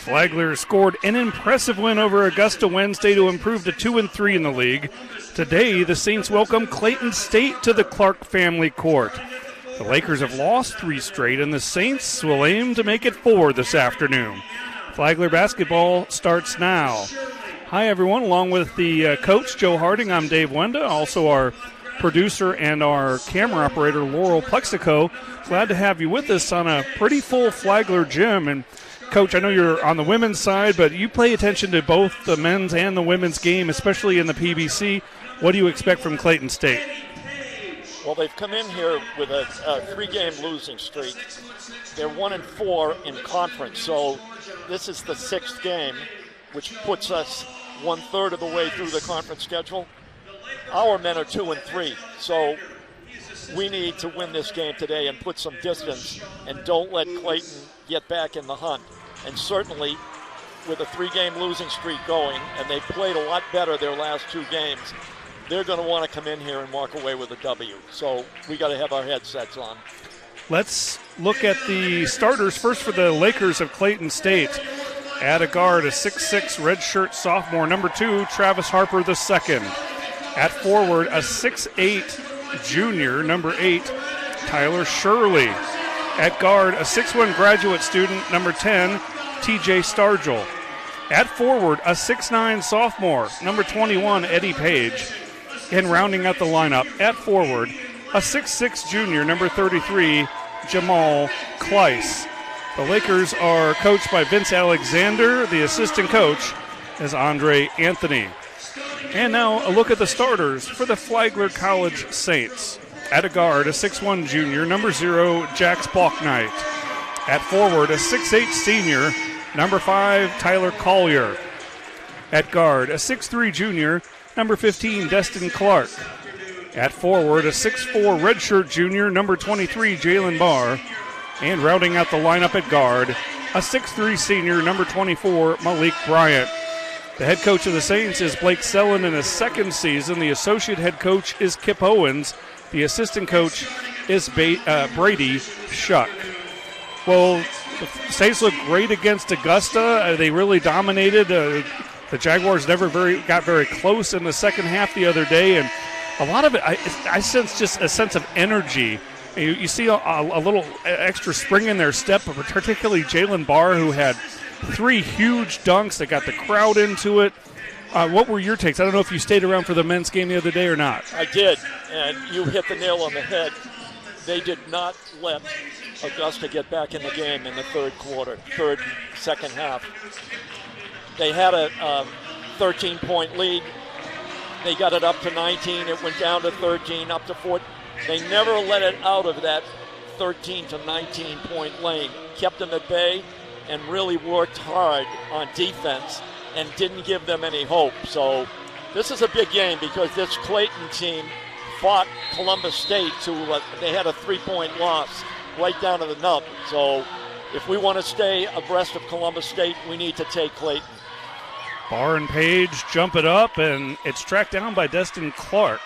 Flagler scored an impressive win over Augusta Wednesday to improve to 2-3 in the league. Today, the Saints welcome Clayton State to the Clark family court. The Lakers have lost 3 straight, and the Saints will aim to make it 4 this afternoon. Flagler basketball starts now. Hi, everyone. Along with the coach, Joe Harding, I'm Dave Wenda, also our producer and our camera operator, Laurel Plexico. Glad to have you with us on a pretty full Flagler gym. And Coach, I know you're on the women's side, but you pay attention to both the men's and the women's game, especially in the PBC. What do you expect from Clayton State? Well, they've come in here with a 3-game losing streak. They're 1-4 in conference, so this is the 6th game, which puts us 1/3 of the way through the conference schedule. Our men are 2-3, so we need to win this game today and put some distance and don't let Clayton get back in the hunt. And certainly with a 3-game losing streak going, and they've played a lot better their last 2 games, they're going to want to come in here and walk away with a W. So we got to have our headsets on. Let's look at the starters first for the Lakers of Clayton State. At a guard, a 6'6 redshirt sophomore, number 2, Travis Harper II. At forward, a 6'8 junior, number 8, Tyler Shirley. At guard, a 6'1 graduate student, number 10, TJ Stargell. At forward, a 6'9 sophomore, number 21, Eddie Page. And rounding out the lineup, at forward, a 6'6 junior, number 33, Jamal Kleiss. The Lakers are coached by Vince Alexander. The assistant coach is Andre Anthony. And now a look at the starters for the Flagler College Saints. At a guard, a 6'1 junior, number 0, Jax Balknight. At forward, a 6'8 senior, number 5, Tyler Collier. At guard, a 6'3 junior, number 15, Destin Clark. At forward, a 6'4 redshirt junior, number 23, Jalen Barr. And rounding out the lineup at guard, a 6'3 senior, number 24, Malik Bryant. The head coach of the Saints is Blake Sellen in his 2nd season. The associate head coach is Kip Owens. The assistant coach is Brady Shuck. Well, the Saints look great against Augusta. They really dominated. The Jaguars never got very close in the second half the other day. And a lot of it, I sense just a sense of energy. You see a little extra spring in their step, but particularly Jalen Barr, who had 3 huge dunks that got the crowd into it. What were your takes? I don't know if you stayed around for the men's game the other day or not. I did, and you hit the nail on the head. They did not let Augusta get back in the game in the second half. They had a 13-point lead. They got it up to 19. It went down to 13, up to 14. They never let it out of that 13 to 19-point lane. Kept them at bay and really worked hard on defense and didn't give them any hope. So this is a big game because this Clayton team fought Columbus State to they had a 3-point loss right down to the nub. So if we want to stay abreast of Columbus State, we need to take Clayton. Barr and Page jump it up, and it's tracked down by Destin Clark.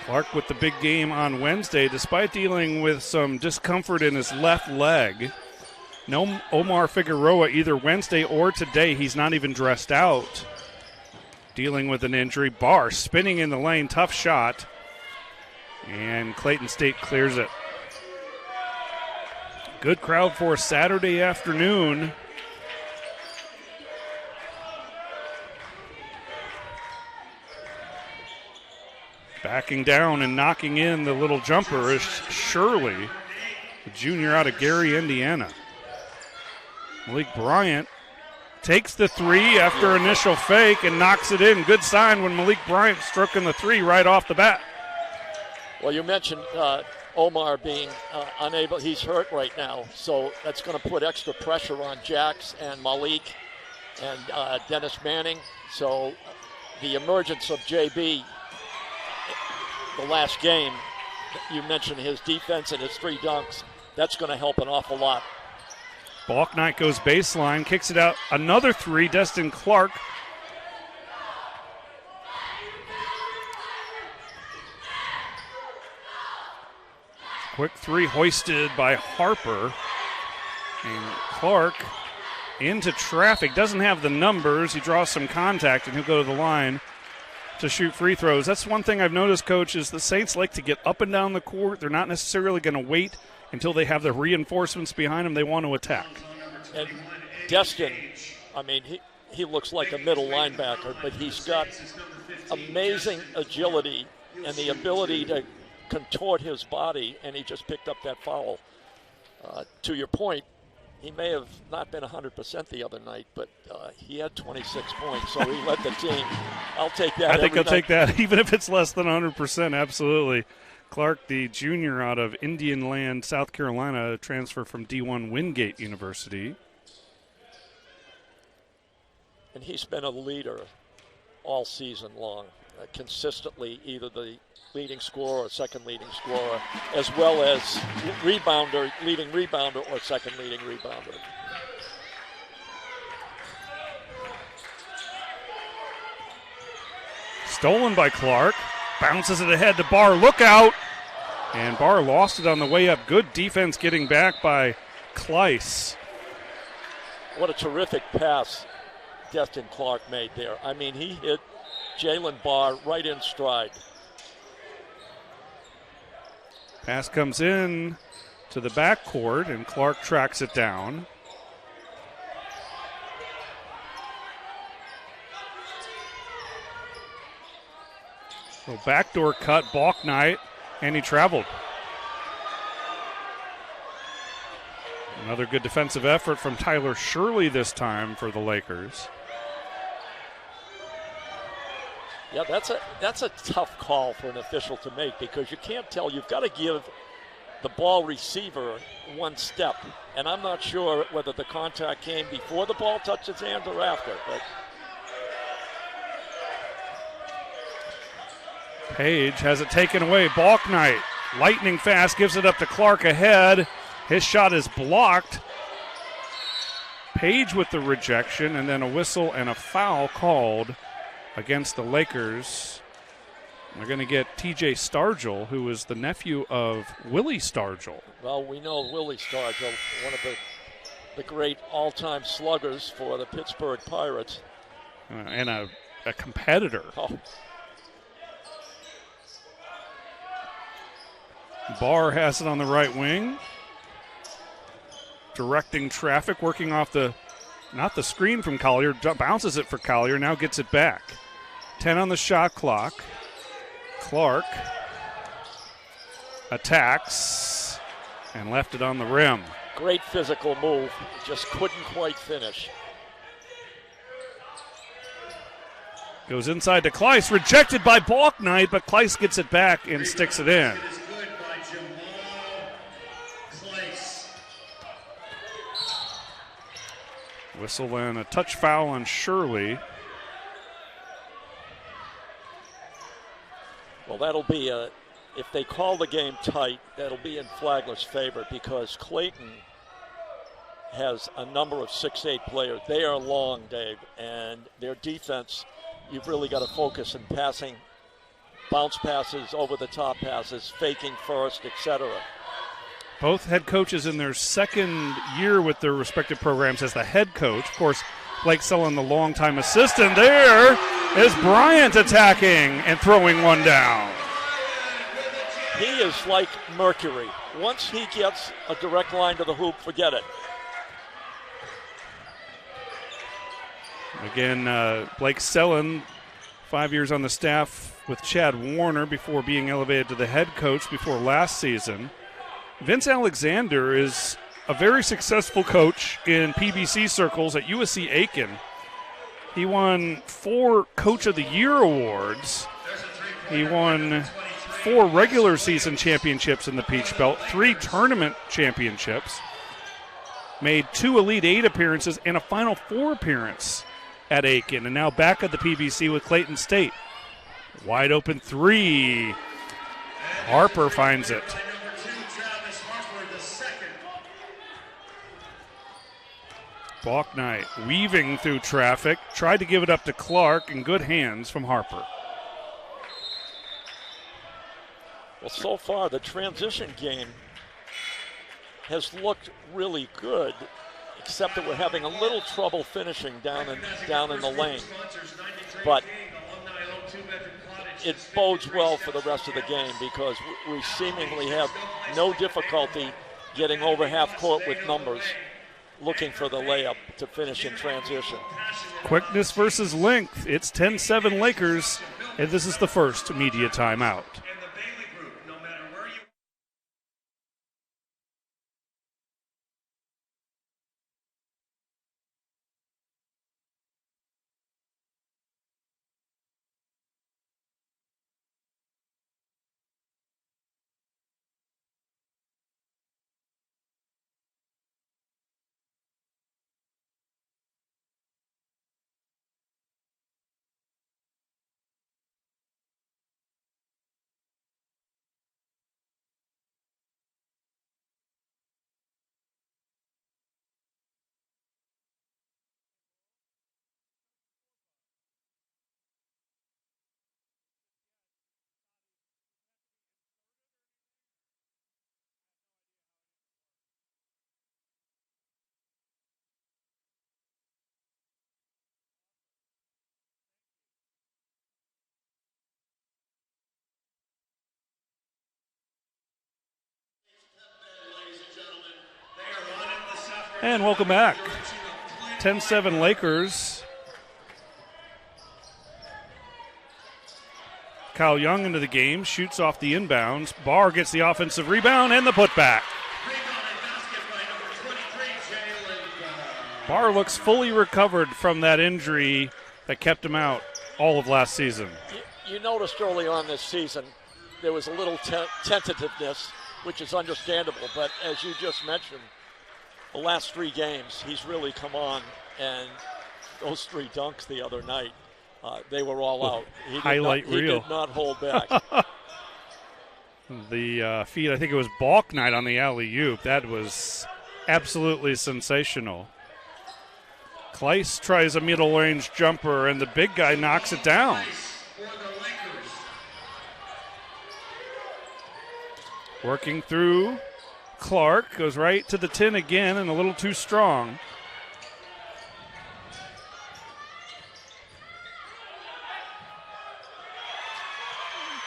Clark with the big game on Wednesday, despite dealing with some discomfort in his left leg. No Omar Figueroa either Wednesday or today. He's not even dressed out. Dealing with an injury. Barr spinning in the lane. Tough shot. And Clayton State clears it. Good crowd for Saturday afternoon. Backing down and knocking in the little jumper is Shirley, the junior out of Gary, Indiana. Malik Bryant takes the 3 after initial fake and knocks it in. Good sign when Malik Bryant stroking the 3 right off the bat. Well, you mentioned Omar being unable. He's hurt right now, so that's going to put extra pressure on Jax and Malik and Dennis Manning. So the emergence of JB the last game, you mentioned his defense and his 3 dunks. That's going to help an awful lot. Balknight goes baseline, kicks it out. Another 3, Destin Clark. Quick 3 hoisted by Harper. And Clark into traffic. Doesn't have the numbers. He draws some contact, and he'll go to the line to shoot free throws. That's one thing I've noticed, Coach, is the Saints like to get up and down the court. They're not necessarily going to wait until they have the reinforcements behind them. They want to attack. And Destin, I mean, he looks like a middle linebacker, but he's got amazing agility and the ability to contort his body, and he just picked up that foul. To your point, he may have not been 100% the other night, but he had 26 points, so he led the team. I'll take that. I think I'll take that, even if it's less than 100%, absolutely. Clark, the junior out of Indian Land, South Carolina, transfer from D1 Wingate University. And he's been a leader all season long, consistently either the leading scorer or second leading scorer, as well as rebounder, leading rebounder or second leading rebounder. Stolen by Clark. Bounces it ahead to Barr. Look out! And Barr lost it on the way up. Good defense getting back by Kleiss. What a terrific pass Destin Clark made there. I mean, he hit Jalen Barr right in stride. Pass comes in to the backcourt, and Clark tracks it down. So backdoor cut, balk night, and he traveled. Another good defensive effort from Tyler Shirley this time for the Lakers. Yeah, that's a tough call for an official to make, because you can't tell. You've got to give the ball receiver one step, and I'm not sure whether the contact came before the ball touched his hands or after. But Page has it taken away. Balk night, lightning fast, gives it up to Clark ahead. His shot is blocked. Page with the rejection, and then a whistle and a foul called against the Lakers. They're going to get TJ Stargell, who is the nephew of Willie Stargell. Well, we know Willie Stargell, one of the great all-time sluggers for the Pittsburgh Pirates. And a competitor. Oh. Barr has it on the right wing. Directing traffic, working off not the screen from Collier, bounces it for Collier, now gets it back. 10 on the shot clock. Clark attacks and left it on the rim. Great physical move, just couldn't quite finish. Goes inside to Kleiss, rejected by Balk Knight, but Kleiss gets it back and sticks it in. Whistle and a touch foul on Shirley. Well, that'll be if they call the game tight, that'll be in Flagler's favor, because Clayton has a number of 6'8" players. They are long, Dave, and their defense, you've really got to focus in passing, bounce passes, over-the-top passes, faking first, etc. Both head coaches in their second year with their respective programs as the head coach. Of course, Blake Sullen, the longtime assistant. There is Bryant attacking and throwing one down. He is like Mercury. Once he gets a direct line to the hoop, forget it. Again, Blake Sullen, 5 years on the staff with Chad Warner before being elevated to the head coach before last season. Vince Alexander is a very successful coach in PBC circles at USC Aiken. He won 4 Coach of the Year awards. He won 4 regular season championships in the Peach Belt, 3 tournament championships, made 2 Elite 8 appearances and a Final Four appearance at Aiken, and now back at the PBC with Clayton State. Wide open 3. Harper finds it. Balk Knight weaving through traffic, tried to give it up to Clark, in good hands from Harper. Well, so far the transition game has looked really good. except that we're having a little trouble finishing down in the lane. But it bodes well for the rest of the game because we seemingly have no difficulty getting over half court with numbers, looking for the layup to finish in transition. Quickness versus length. It's 10-7 Lakers, and this is the first media timeout. And welcome back. 10-7 Lakers. Kyle Young into the game, shoots off the inbounds. Barr gets the offensive rebound and the putback. Barr looks fully recovered from that injury that kept him out all of last season. You noticed early on this season there was a little tentativeness, which is understandable, but as you just mentioned, the last 3 games, he's really come on, and those 3 dunks the other night, they were all out. Highlight reel. He did not hold back. The feed, I think it was Balk night on the alley-oop. That was absolutely sensational. Kleiss tries a middle-range jumper, and the big guy knocks it down. Working through. Clark goes right to the 10 again and a little too strong.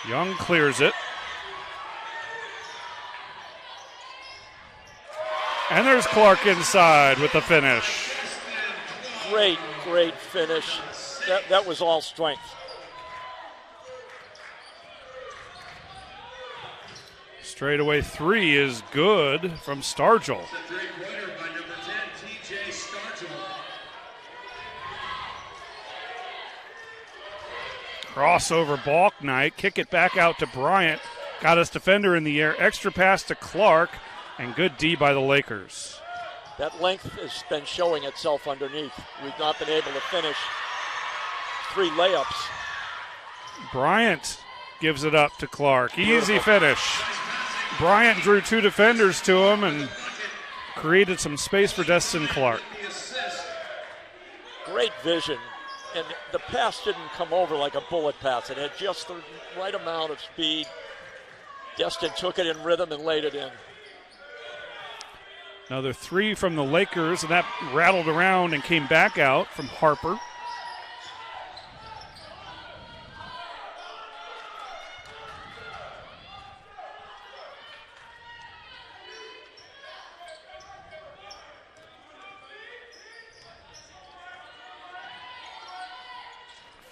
Young clears it. And there's Clark inside with the finish. Great finish. That was all strength. Straightaway 3 is good from Stargell. Crossover Balk night. Kick it back out to Bryant. Got his defender in the air. Extra pass to Clark. And good D by the Lakers. That length has been showing itself underneath. We've not been able to finish 3 layups. Bryant gives it up to Clark. Easy finish. Bryant drew 2 defenders to him and created some space for Destin Clark. Great vision. And the pass didn't come over like a bullet pass. It had just the right amount of speed. Destin took it in rhythm and laid it in. Another 3 from the Lakers, and that rattled around and came back out from Harper.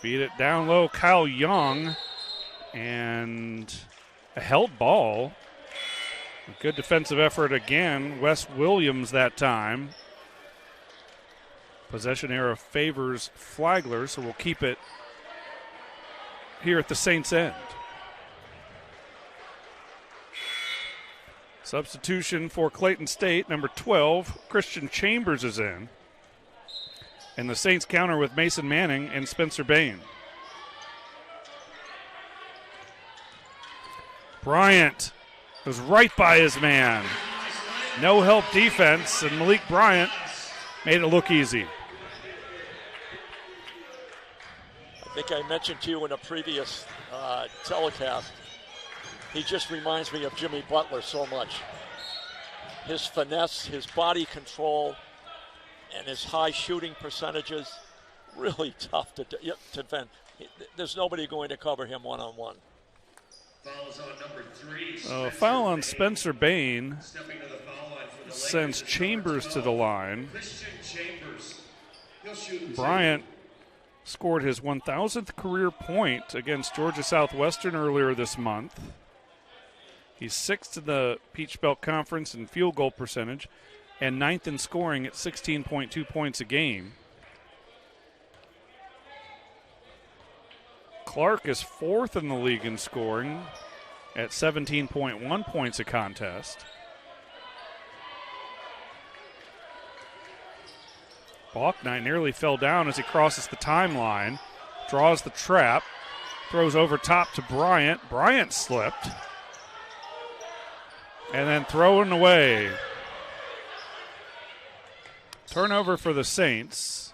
Feed it down low, Kyle Young, and a held ball. A good defensive effort again. Wes Williams that time. Possession arrow favors Flagler, so we'll keep it here at the Saints' end. Substitution for Clayton State, number 12, Christian Chambers is in. And the Saints counter with Mason Manning and Spencer Bain. Bryant was right by his man. No help defense, and Malik Bryant made it look easy. I think I mentioned to you in a previous telecast, he just reminds me of Jimmy Butler so much. His finesse, his body control, and his high shooting percentages, really tough to defend. There's nobody going to cover him one-on-one. Foul on Spencer Bain sends Chambers to the line. Bryant scored his 1,000th career point against Georgia Southwestern earlier this month. He's 6th in the Peach Belt Conference in field goal percentage and 9th in scoring at 16.2 points a game. Clark is 4th in the league in scoring at 17.1 points a contest. Balknight nearly fell down as he crosses the timeline, draws the trap, throws over top to Bryant. Bryant slipped, and then thrown away. Turnover for the Saints.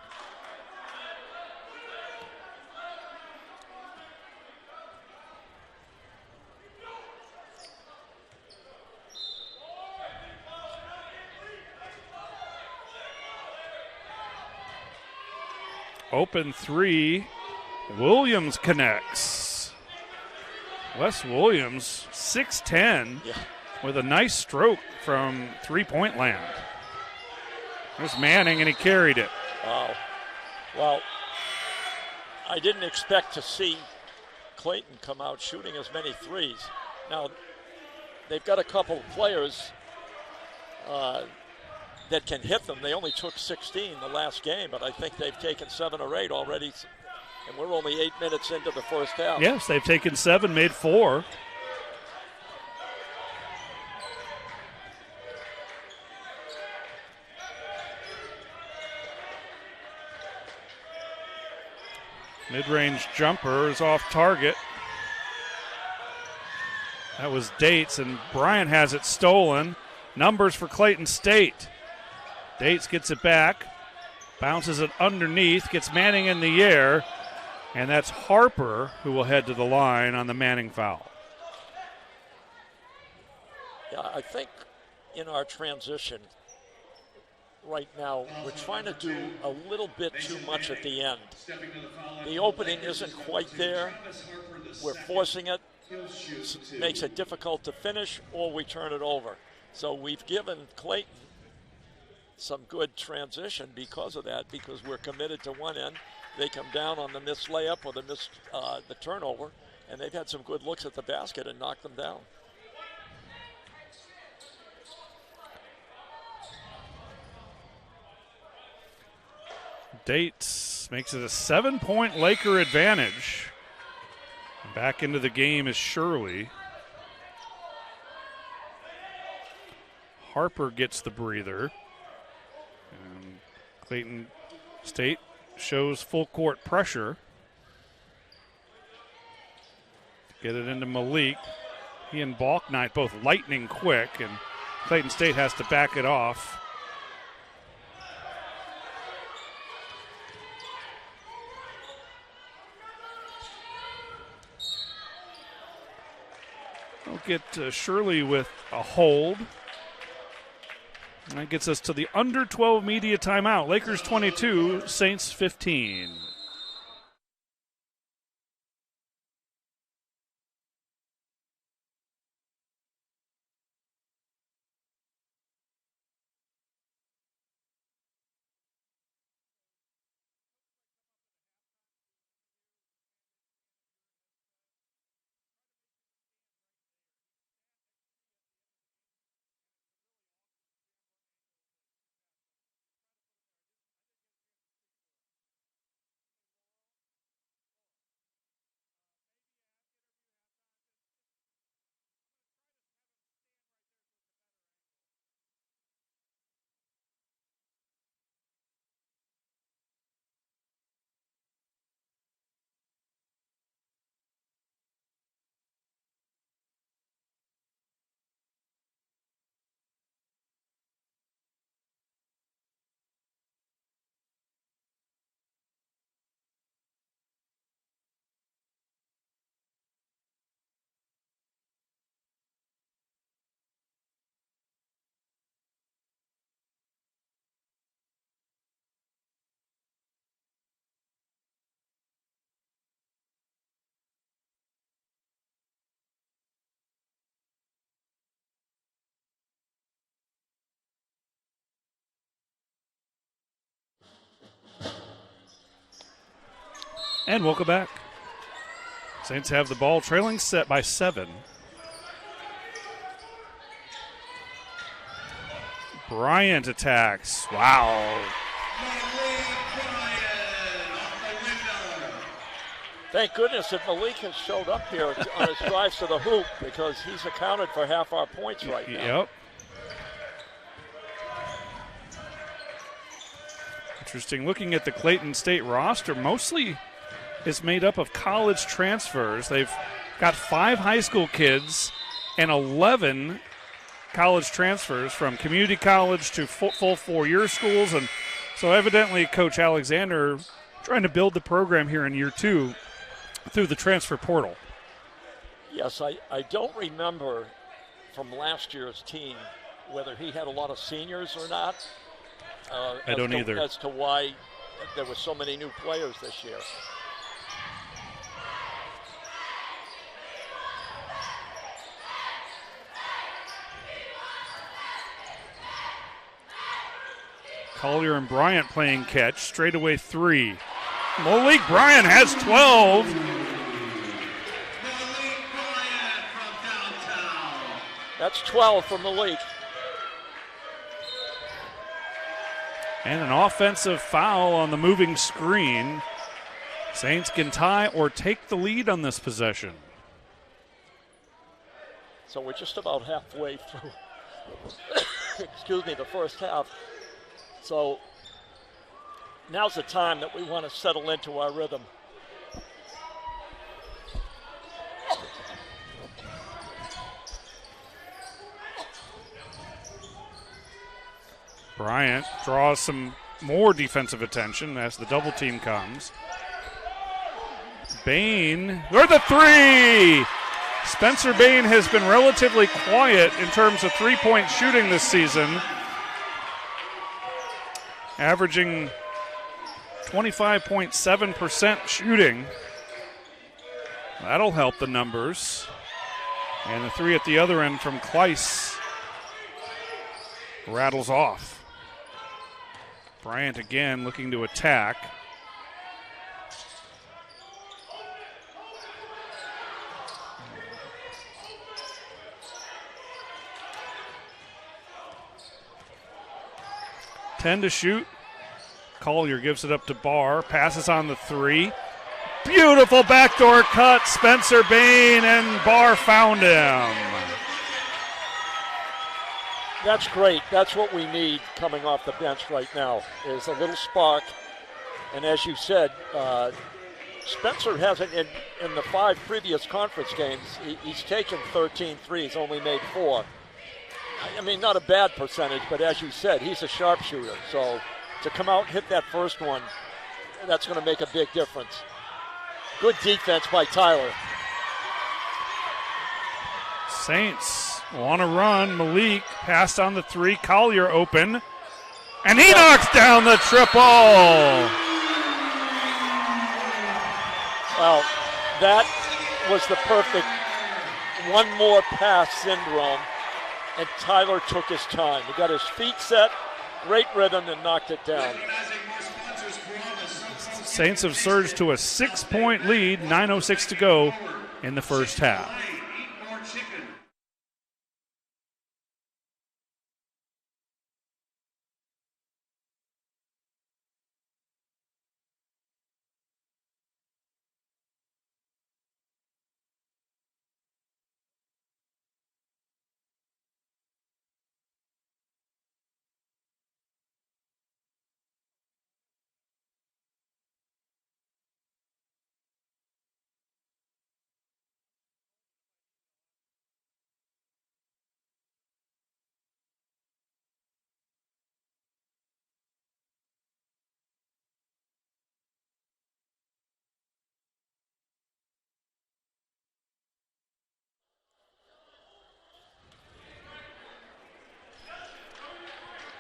Open three. Williams connects. Wes Williams, 6'10", with a nice stroke from three-point land. There's Manning, and he carried it. Wow. Well, I didn't expect to see Clayton come out shooting as many threes. Now, they've got a couple of players that can hit them. They only took 16 the last game, but I think they've taken 7 or 8 already, and we're only 8 minutes into the first half. Yes, they've taken 7, made 4. Mid-range jumper is off target. That was Dates, and Bryant has it stolen. Numbers for Clayton State. Dates gets it back, bounces it underneath, gets Manning in the air, and that's Harper who will head to the line on the Manning foul. Yeah, I think in our transition right now, we're trying to do a little bit too much at the end. The opening isn't quite there. We're forcing it, makes it difficult to finish, or we turn it over. So we've given Clayton some good transition because of that, because we're committed to one end. They come down on the missed layup or the turnover, and they've had some good looks at the basket and knocked them down. Dates makes it a 7-point Laker advantage. Back into the game is Shirley. Harper gets the breather. And Clayton State shows full court pressure. Get it into Malik. He and Balknight both lightning quick, and Clayton State has to back it off. We'll get Shirley with a hold. And that gets us to the under 12 media timeout. Lakers 22, Saints 15. And welcome back. Saints have the ball, trailing set by 7. Bryant attacks. Wow. Thank goodness that Malik has showed up here on his drives to the hoop, because he's accounted for half our points right now. Yep. Interesting. Looking at the Clayton State roster, mostly is made up of college transfers. They've got 5 high school kids and 11 college transfers from community college to full 4-year schools. And so evidently Coach Alexander trying to build the program here in year 2 through the transfer portal. Yes, I don't remember from last year's team whether he had a lot of seniors or not. I don't either. As to why there were so many new players this year. Collier and Bryant playing catch. Straightaway 3. Malik Bryant has 12. That's 12 for Malik. And an offensive foul on the moving screen. Saints can tie or take the lead on this possession. So we're just about halfway through, excuse me, the first half. So now's the time that we want to settle into our rhythm. Bryant draws some more defensive attention as the double team comes. Bain, or the 3! Spencer Bain has been relatively quiet in terms of three-point shooting this season, averaging 25.7% shooting. That'll help the numbers. And the 3 at the other end from Kleiss rattles off. Bryant again looking to attack. Ten to shoot. Collier gives it up to Barr. Passes on the 3. Beautiful backdoor cut. Spencer Bain, and Barr found him. That's great. That's what we need coming off the bench right now, is a little spark. And as you said, Spencer hasn't, in the 5 previous conference games, he's taken 13 threes, only made 4. I mean, not a bad percentage, but as you said, he's a sharpshooter. So to come out and hit that first one, that's going to make a big difference. Good defense by Tyler. Saints want to run. Malik passed on the 3. Collier open. And he knocks down the triple. Well, that was the perfect one more pass syndrome. And Tyler took his time. He got his feet set, great rhythm, and knocked it down. Saints have surged to a 6-point lead, 9:06 to go in the first half.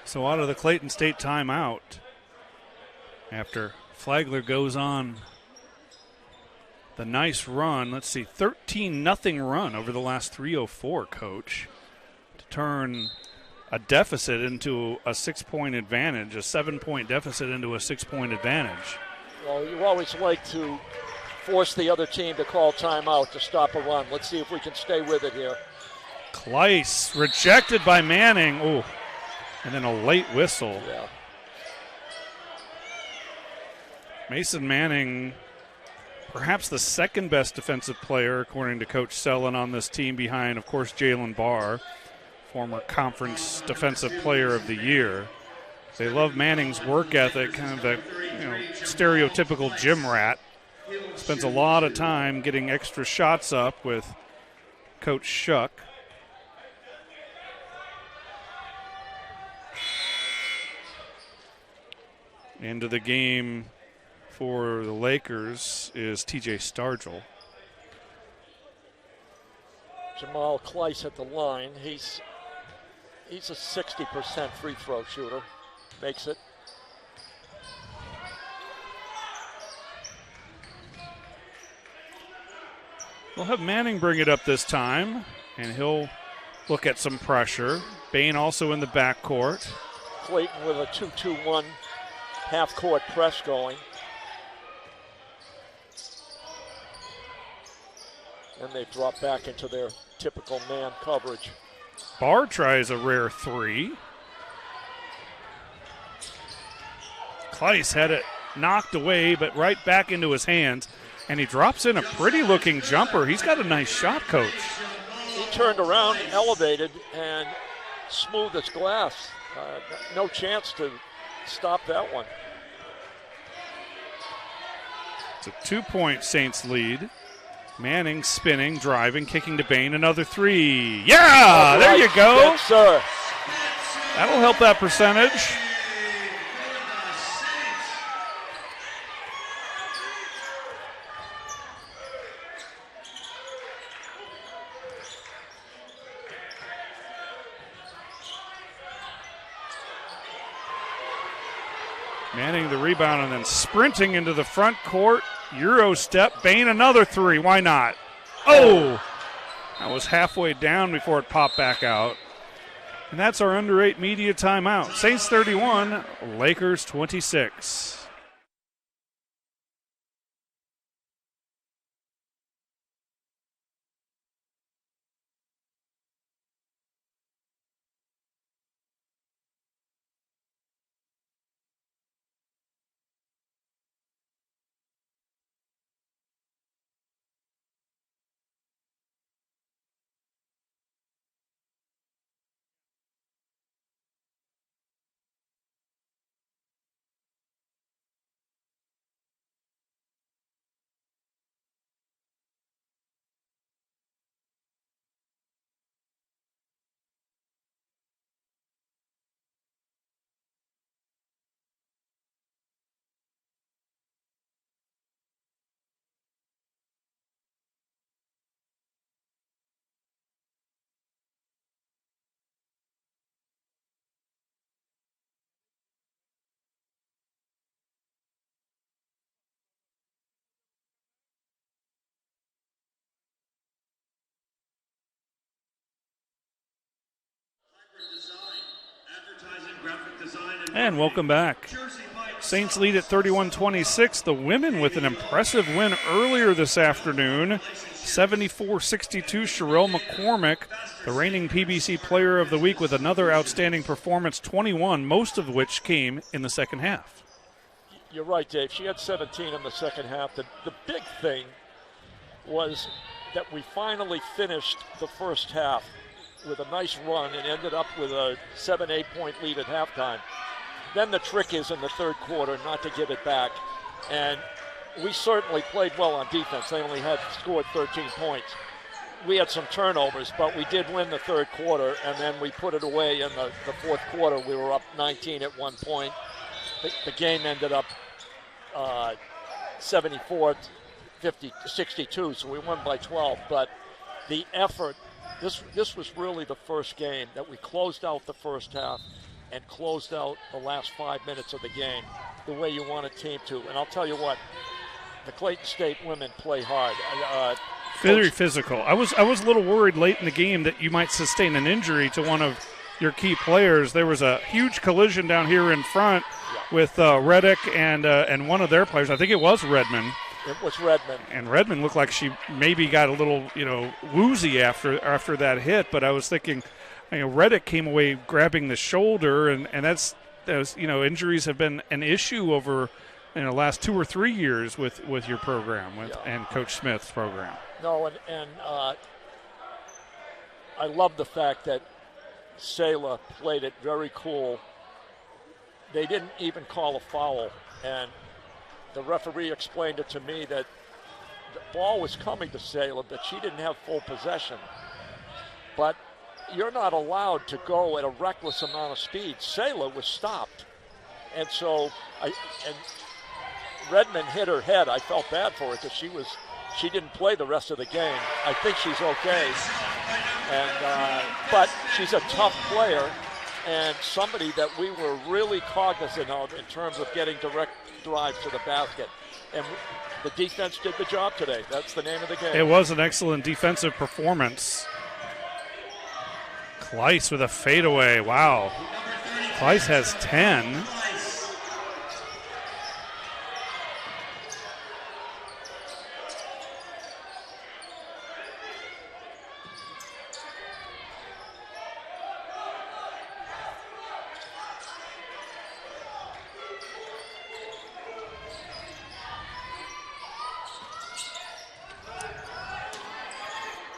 So out of the Clayton State timeout, after Flagler goes on the nice run, let's see, 13-0 run over the last 3:04, Coach, to turn a deficit into a 6-point advantage, a 7-point deficit into a 6-point advantage. Well, you always like to force the other team to call timeout to stop a run. Let's see if we can stay with it here. Kleiss rejected by Manning. Ooh, and then a late whistle. Yeah. Mason Manning, perhaps the second best defensive player, according to Coach Sellen, on this team behind, of course, Jalen Barr, former conference defensive player of the year. They love Manning's work ethic, kind of the stereotypical gym rat. Spends a lot of time getting extra shots up with Coach Shuck. Into the game for the Lakers is TJ Stargell. Jamal Kleiss at the line. He's a 60% free throw shooter. Makes it. We'll have Manning bring it up this time, and he'll look at some pressure. Bain also in the backcourt. Clayton with a 2-2-1 half-court press going. And they drop back into their typical man coverage. Barr tries a rare three. Kleiss had it knocked away, but right back into his hands. And he drops in a pretty-looking jumper. He's got a nice shot, Coach. He turned around, elevated, and smooth as glass. No chance to stop that one. It's a 2-point Saints lead. Manning spinning, driving, kicking to Bain. Another three. Yeah, there you go. Good, sir. That'll help that percentage. Manning the rebound and then sprinting into the front court. Euro step. Bain another three. Why not? Oh! That was halfway down before it popped back out. And that's our under 8 media timeout. Saints 31, Lakers 26. And welcome back. Saints lead at 31-26. The women with an impressive win earlier this afternoon. 74-62, Sherelle McCormick, the reigning PBC Player of the Week, with another outstanding performance, 21, most of which came in the second half. You're right, Dave. She had 17 in the second half. The big thing was that we finally finished the first half with a nice run and ended up with a 7-8 point lead at halftime. Then the trick is in the third quarter not to give it back. And we certainly played well on defense. They only had scored 13 points. We had some turnovers, but we did win the third quarter, and then we put it away in the fourth quarter. We were up 19 at one point. The game ended up 74-62, so we won by 12. But the effort, this was really the first game that we closed out the first half and closed out the last 5 minutes of the game the way you want a team to. And I'll tell you what, the Clayton State women play hard. Very physical. I was a little worried late in the game that you might sustain an injury to one of your key players. There was a huge collision down here in front, with Reddick and one of their players. I think it was Redmond. It was Redmond. And Redmond looked like she maybe got a little, woozy after that hit. But I was thinking, Reddick came away grabbing the shoulder, and those injuries have been an issue over the last 2 or 3 years with your program and Coach Smith's program. No, and I love the fact that Sayla played it very cool. They didn't even call a foul, and the referee explained it to me that the ball was coming to Sayla, but she didn't have full possession. But you're not allowed to go at a reckless amount of speed. Sayla was stopped. And so, Redmond hit her head. I felt bad for her because she didn't play the rest of the game. I think she's okay. But she's a tough player and somebody that we were really cognizant of in terms of getting direct drives to the basket. And the defense did the job today. That's the name of the game. It was an excellent defensive performance. Kleiss with a fadeaway. Wow. Kleiss has 10.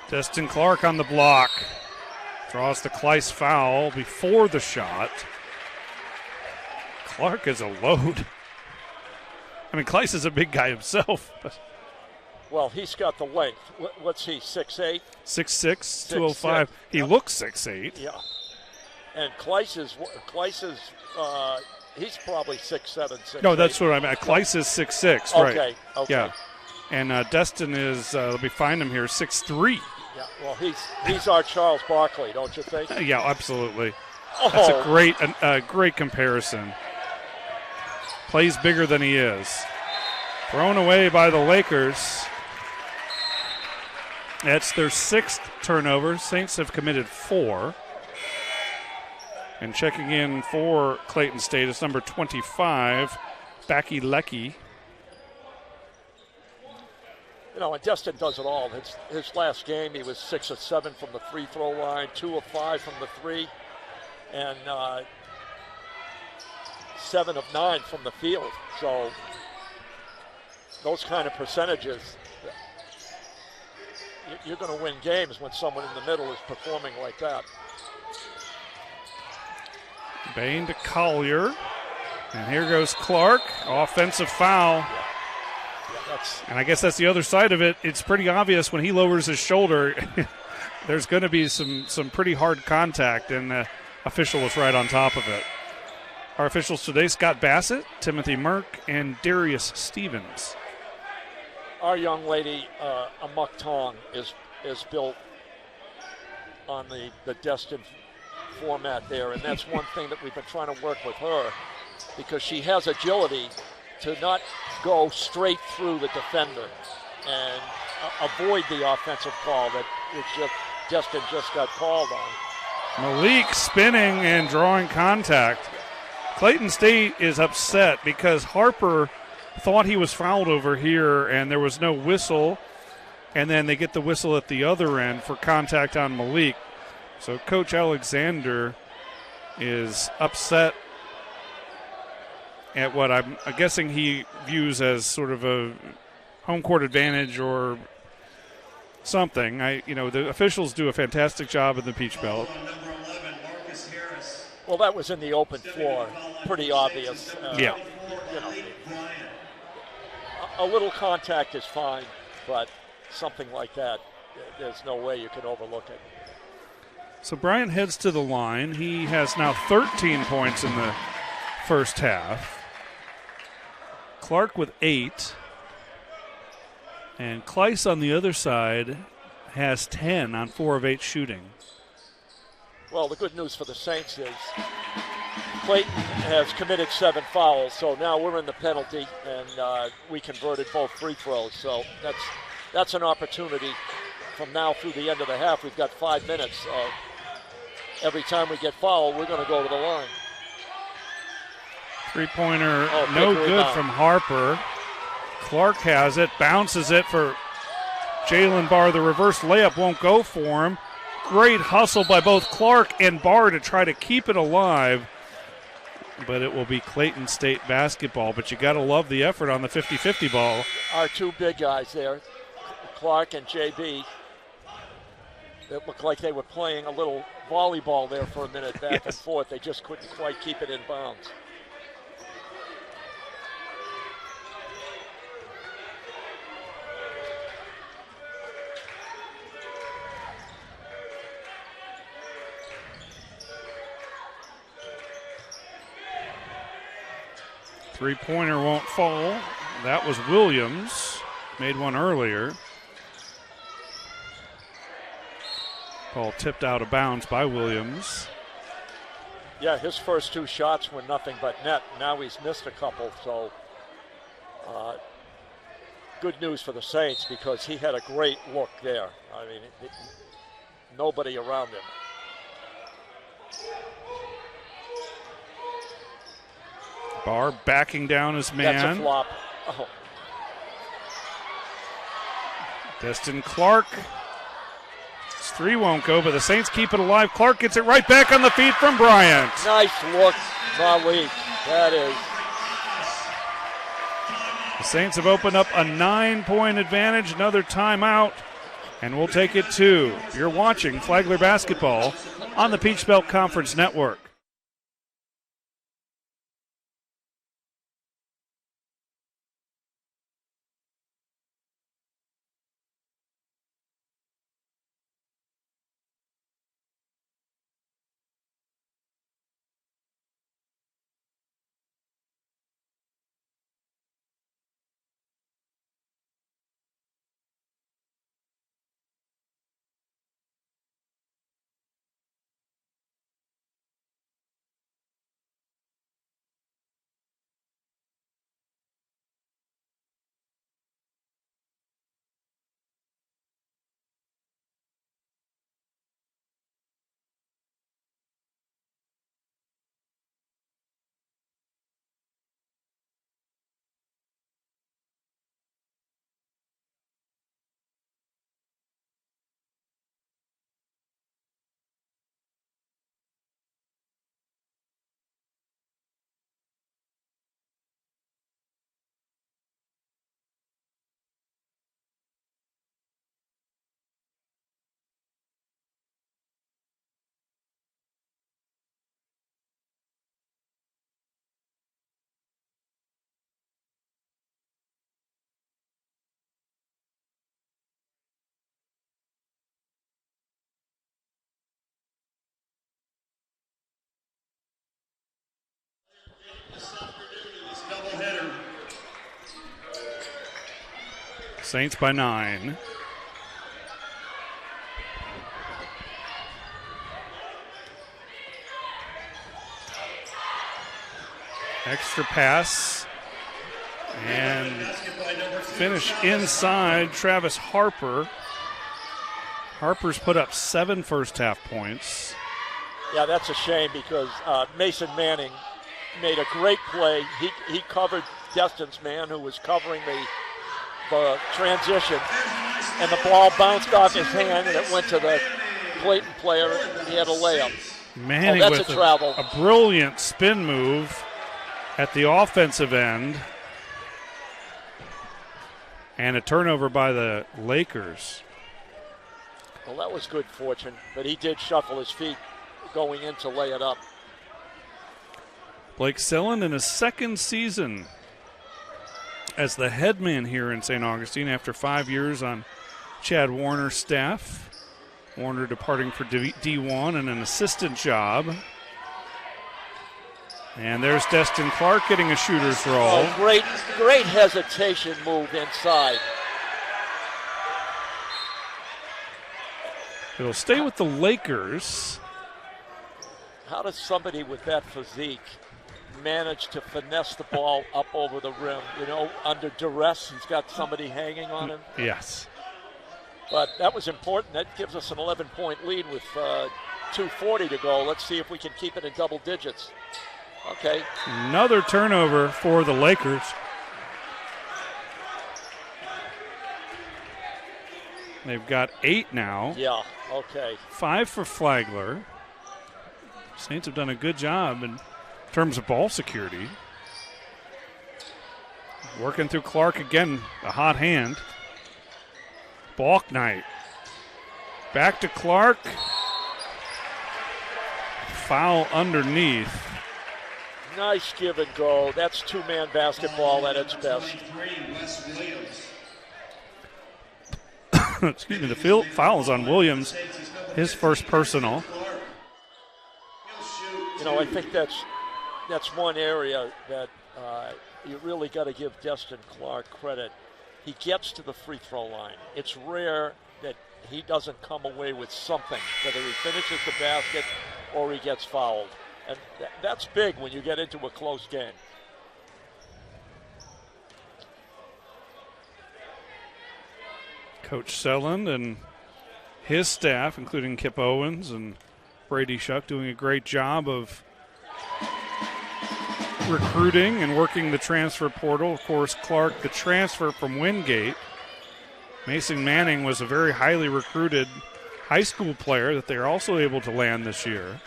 Destin Clark on the block. Draws the Kleiss foul before the shot. Clark is a load. I mean, Kleiss is a big guy himself. But well, he's got the length. What's he, 6'8"? 6'6", 205. He looks 6'8". Yeah. And Kleiss is he's probably 6'7", 6'8". No, that's what I meant. Kleiss is 6'6", right. Okay. Yeah. And Destin is, let me find him here, 6'3". Yeah, well, he's our Charles Barkley, don't you think? Yeah, absolutely. Oh. That's a great comparison. Plays bigger than he is. Thrown away by the Lakers. That's their 6th turnover. Saints have committed 4. And checking in for Clayton State is number 25, Becky Leckie. And Destin does it all. His last game, he was 6 of 7 from the free throw line, 2 of 5 from the 3, and 7 of 9 from the field. So those kind of percentages, you're going to win games when someone in the middle is performing like that. Bain to Collier. And here goes Clark. Offensive foul. And I guess that's the other side of it. It's pretty obvious when he lowers his shoulder, there's going to be some pretty hard contact, and the official was right on top of it. Our officials today, Scott Bassett, Timothy Merck, and Darius Stevens. Our young lady, Amok Tong, is built on the Destin format there, and that's one thing that we've been trying to work with her, because she has agility to not go straight through the defender and avoid the offensive call that Destin just got called on. Malik spinning and drawing contact. Clayton State is upset because Harper thought he was fouled over here and there was no whistle, and then they get the whistle at the other end for contact on Malik. So Coach Alexander is upset at what I'm guessing he views as sort of a home court advantage or something. The officials do a fantastic job in the Peach Belt. Well, that was in the open floor. Pretty obvious. Yeah. A little contact is fine, but something like that, there's no way you can overlook it. So Bryant heads to the line. He has now 13 points in the first half. Clark with 8. And Kleiss on the other side has 10 on 4 of 8 shooting. Well, the good news for the Saints is Clayton has committed 7 fouls, so now we're in the penalty, and we converted both free throws. So that's an opportunity from now through the end of the half. We've got 5 minutes. Every time we get fouled, we're going to go to the line. Three-pointer, no good rebound from Harper. Clark has it, bounces it for Jalen Barr. The reverse layup won't go for him. Great hustle by both Clark and Barr to try to keep it alive. But it will be Clayton State basketball. But you got to love the effort on the 50-50 ball. Our two big guys there, Clark and JB. It looked like they were playing a little volleyball there for a minute, back and forth. They just couldn't quite keep it in bounds. Three-pointer won't fall. That was Williams. Made one earlier. Ball tipped out of bounds by Williams. Yeah, his first two shots were nothing but net. Now he's missed a couple, so good news for the Saints because he had a great look there. I mean, nobody around him. Barr backing down his man. That's a flop. Oh. Destin Clark. His three won't go, but the Saints keep it alive. Clark gets it right back on the feet from Bryant. Nice look, Malik. That is. The Saints have opened up a 9-point advantage. Another timeout, and we'll take it two. You're watching Flagler basketball on the Peach Belt Conference Network. Saints by 9. Extra pass and finish inside Travis Harper. Harper's put up 7 first-half points. Yeah, that's a shame because Mason Manning made a great play. He covered Destin's man who was covering the transition, and the ball bounced off his hand and it went to the Clayton player and he had a layup. Manning that's with a travel. A brilliant spin move at the offensive end. And a turnover by the Lakers. Well, that was good fortune, but he did shuffle his feet going in to lay it up. Blake Sillen in his second season as the head man here in St. Augustine after 5 years on Chad Warner's staff. Warner departing for D1 and an assistant job. And there's Destin Clark getting a shooter's roll. Oh, great hesitation move inside. It'll stay with the Lakers. How does somebody with that physique manage to finesse the ball up over the rim? You know, under duress, he's got somebody hanging on him. Yes. But that was important. That gives us an 11-point lead with 2:40 to go. Let's see if we can keep it in double digits. Okay. Another turnover for the Lakers. They've got 8 now. Yeah, okay. 5 for Flagler. Saints have done a good job in terms of ball security. Working through Clark again, a hot hand. Balknight. Back to Clark. Foul underneath. Nice give and go. That's two-man basketball at its best. Excuse me, the foul is on Williams, his first personal. You know, I think that's one area that you really got to give Destin Clark credit. He gets to the free throw line. It's rare that he doesn't come away with something, whether he finishes the basket or he gets fouled. And that's big when you get into a close game. Coach Selland and his staff, including Kip Owens and Brady Shuck, doing a great job of recruiting and working the transfer portal. Of course, Clark, the transfer from Wingate. Mason Manning was a very highly recruited high school player that they're also able to land this year.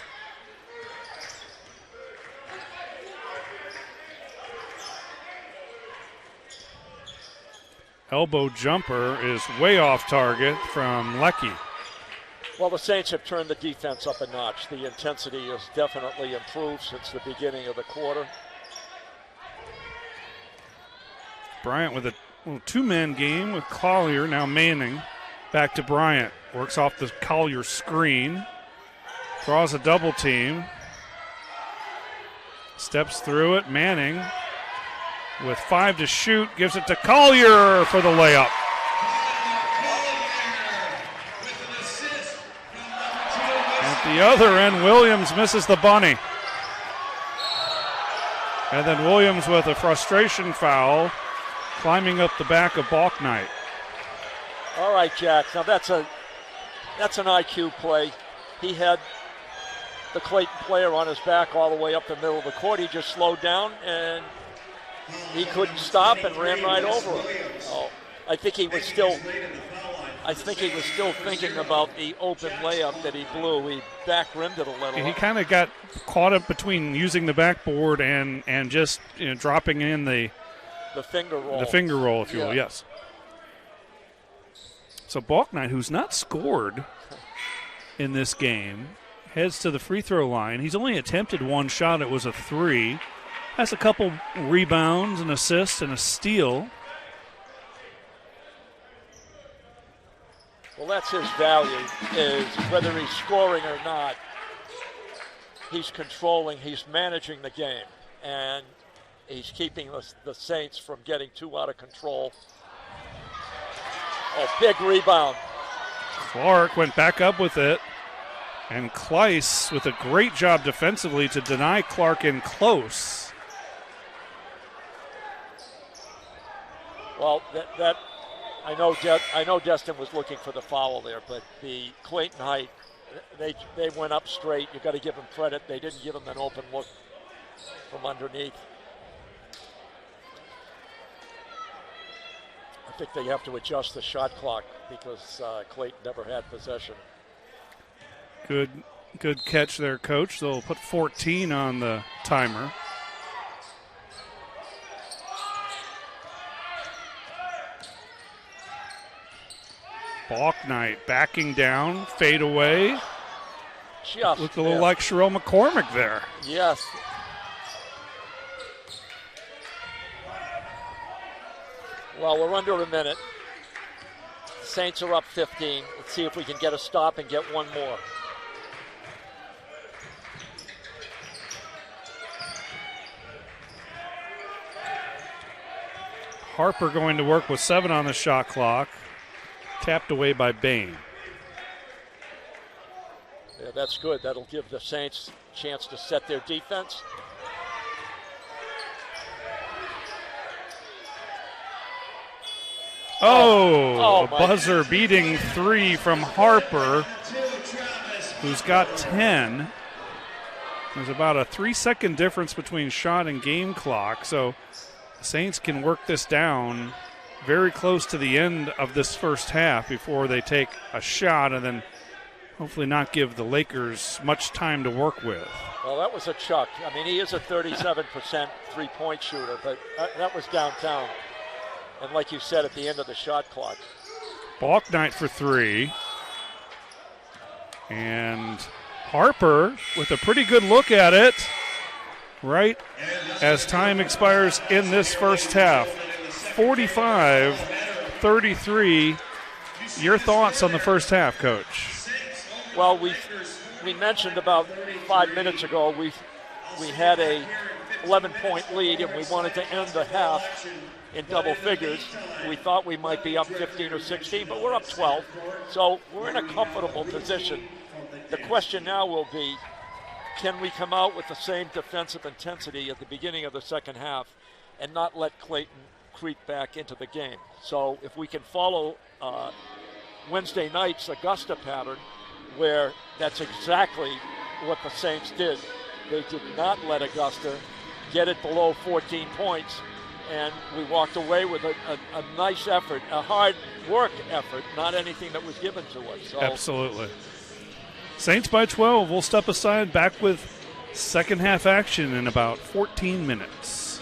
Elbow jumper is way off target from Lecky. Well, the Saints have turned the defense up a notch. The intensity has definitely improved since the beginning of the quarter. Bryant with a little two-man game with Collier. Now Manning back to Bryant. Works off the Collier screen. Draws a double team. Steps through it. Manning with 5 to shoot. Gives it to Collier for the layup. At the other end, Williams misses the bunny. And then Williams with a frustration foul, climbing up the back of Balknight. All right, Jack. Now that's an IQ play. He had the Clayton player on his back all the way up the middle of the court. He just slowed down and he couldn't stop and ran right over him. Oh, I think he was still thinking about the open layup that he blew. He back rimmed it a little. He kind of got caught up between using the backboard and just dropping in the finger roll. The finger roll, if you will, yes. So Balknight, who's not scored in this game, heads to the free throw line. He's only attempted one shot. It was a 3. Has a couple rebounds, an assist, and a steal. Well, that's his value, is whether he's scoring or not, he's controlling, he's managing the game, and he's keeping the Saints from getting too out of control. Oh, big rebound. Clark went back up with it, and Kleiss with a great job defensively to deny Clark in close. Well, that I know Destin was looking for the foul there, but the Clayton height, they went up straight. You got to give them credit. They didn't give him an open look from underneath. I think they have to adjust the shot clock because Clayton never had possession. Good catch there, Coach. They'll put 14 on the timer. Balknight backing down, fade away. Just looked a little like Sherelle McCormick there. Yes. Well, we're under a minute. The Saints are up 15. Let's see if we can get a stop and get one more. Harper going to work with 7 on the shot clock. Tapped away by Bain. Yeah, that's good. That'll give the Saints a chance to set their defense. A buzzer-beating 3 from Harper, who's got 10. There's about a 3-second difference between shot and game clock, so the Saints can work this down very close to the end of this first half before they take a shot and then hopefully not give the Lakers much time to work with. Well, that was a chuck. I mean, he is a 37% three-point shooter, but that was downtown. And like you said, at the end of the shot clock. Balknight for three. And Harper with a pretty good look at it right as time expires in this first half. 45-33. Your thoughts on the first half, Coach? Well, we mentioned about 5 minutes ago we had a 11-point lead and we wanted to end the half in double figures. We thought we might be up 15 or 16, but we're up 12. So we're in a comfortable position. The question now will be, can we come out with the same defensive intensity at the beginning of the second half and not let Clayton creep back into the game? So if we can follow Wednesday night's Augusta pattern, where that's exactly what the Saints did. They did not let Augusta get it below 14 points, and we walked away with a nice effort, a hard work effort, not anything that was given to us. So, absolutely. Saints by 12. We'll step aside, back with second half action in about 14 minutes.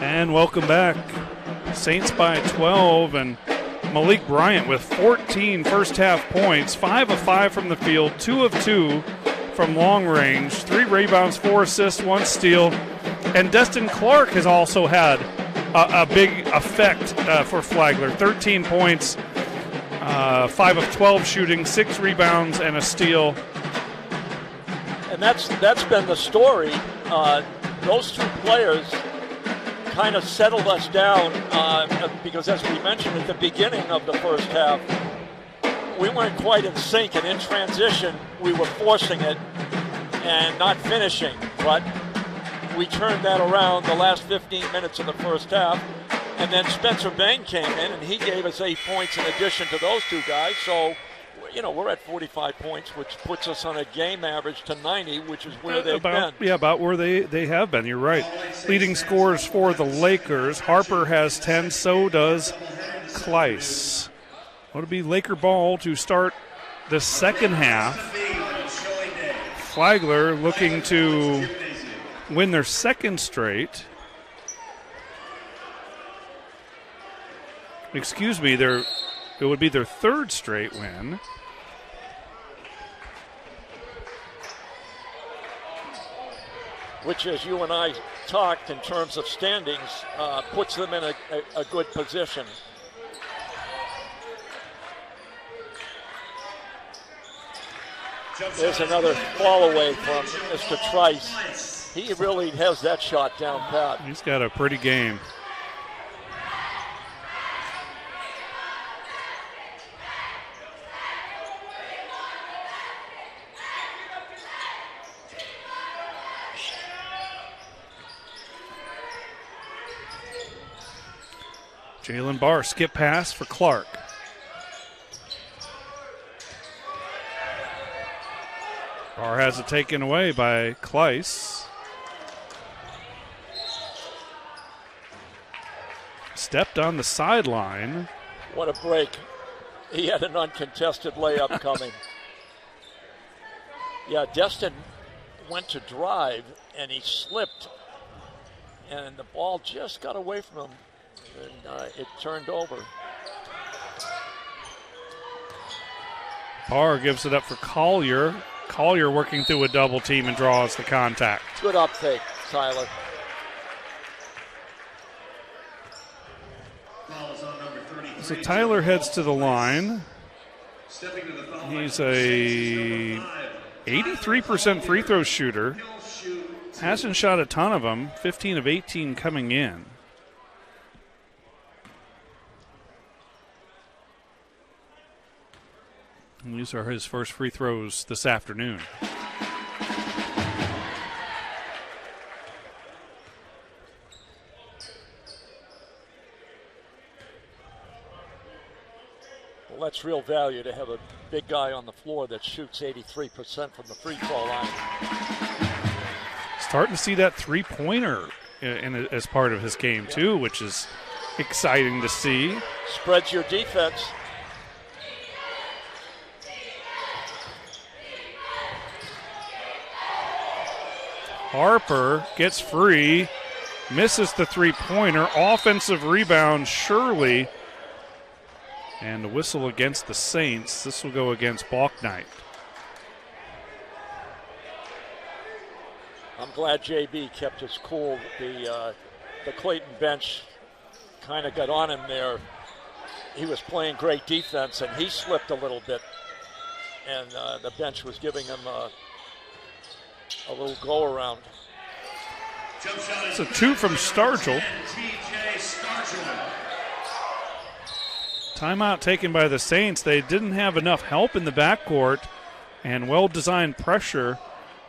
And welcome back. Saints by 12, and Malik Bryant with 14 first-half points, 5 of 5 from the field, 2 of 2 from long range, 3 rebounds, 4 assists, 1 steal. And Destin Clark has also had a big effect for Flagler. 13 points, 5 of 12 shooting, 6 rebounds, and a steal. And that's been the story. Those two players kind of settled us down because, as we mentioned at the beginning of the first half, we weren't quite in sync, and in transition we were forcing it and not finishing. But we turned that around the last 15 minutes of the first half, and then Spencer Bain came in and he gave us 8 points in addition to those two guys. So, we're at 45 points, which puts us on a game average to 90, which is where they've been. Yeah, about where they have been. You're right. Leading scorers for the Lakers. Harper has 10, so does Kleiss. It'll be Laker ball to start the second half. Flagler looking to win their second straight. Excuse me, it would be their third straight win. Which, as you and I talked in terms of standings, puts them in a good position. There's another fall away from Mr. Trice. He really has that shot down pat. He's got a pretty game. Jalen Barr, skip pass for Clark. Barr has it taken away by Kleiss. Stepped on the sideline. What a break. He had an uncontested layup coming. Yeah, Destin went to drive and he slipped, and the ball just got away from him. And it turned over. Barr gives it up for Collier. Collier working through a double team and draws the contact. Good uptake, Tyler. So Tyler heads to the line. He's a 83% free throw shooter. Hasn't shot a ton of them. 15 of 18 coming in. And these are his first free throws this afternoon. Well, that's real value to have a big guy on the floor that shoots 83% from the free throw line. Starting to see that three-pointer as part of his game, too, which is exciting to see. Spreads your defense. Harper gets free, misses the three-pointer. Offensive rebound, Shirley. And the whistle against the Saints. This will go against Balknight. I'm glad JB kept his cool. The Clayton bench kind of got on him there. He was playing great defense, and he slipped a little bit. And the bench was giving him a little go-around. It's a two from Stargell. Timeout taken by the Saints. They didn't have enough help in the backcourt, and well-designed pressure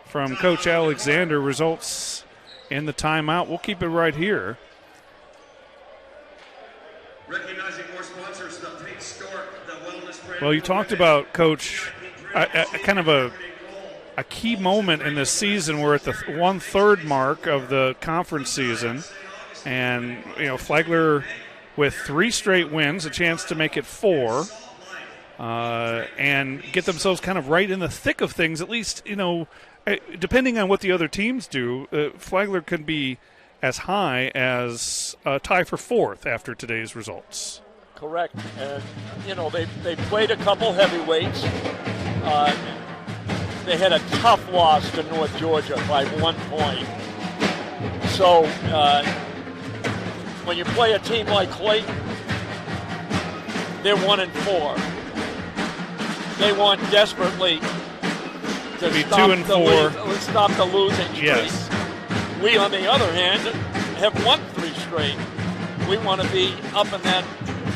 from Coach Alexander results in the timeout. We'll keep it right here. Recognizing more sponsors, the Pink Stork, the Wellness Brand. Well, you talked about, Coach, kind of a key moment in this season. We're at the 1/3 mark of the conference season, and Flagler with 3 straight wins, a chance to make it 4, and get themselves kind of right in the thick of things. At least, depending on what the other teams do, Flagler can be as high as a tie for fourth after today's results. Correct. And, they played a couple heavyweights. They had a tough loss to North Georgia by 1 point. So when you play a team like Clayton, they're 1-4. They want desperately to be 2-4. Stop the losing streak. Yes. We, on the other hand, have won 3 straight. We want to be up in that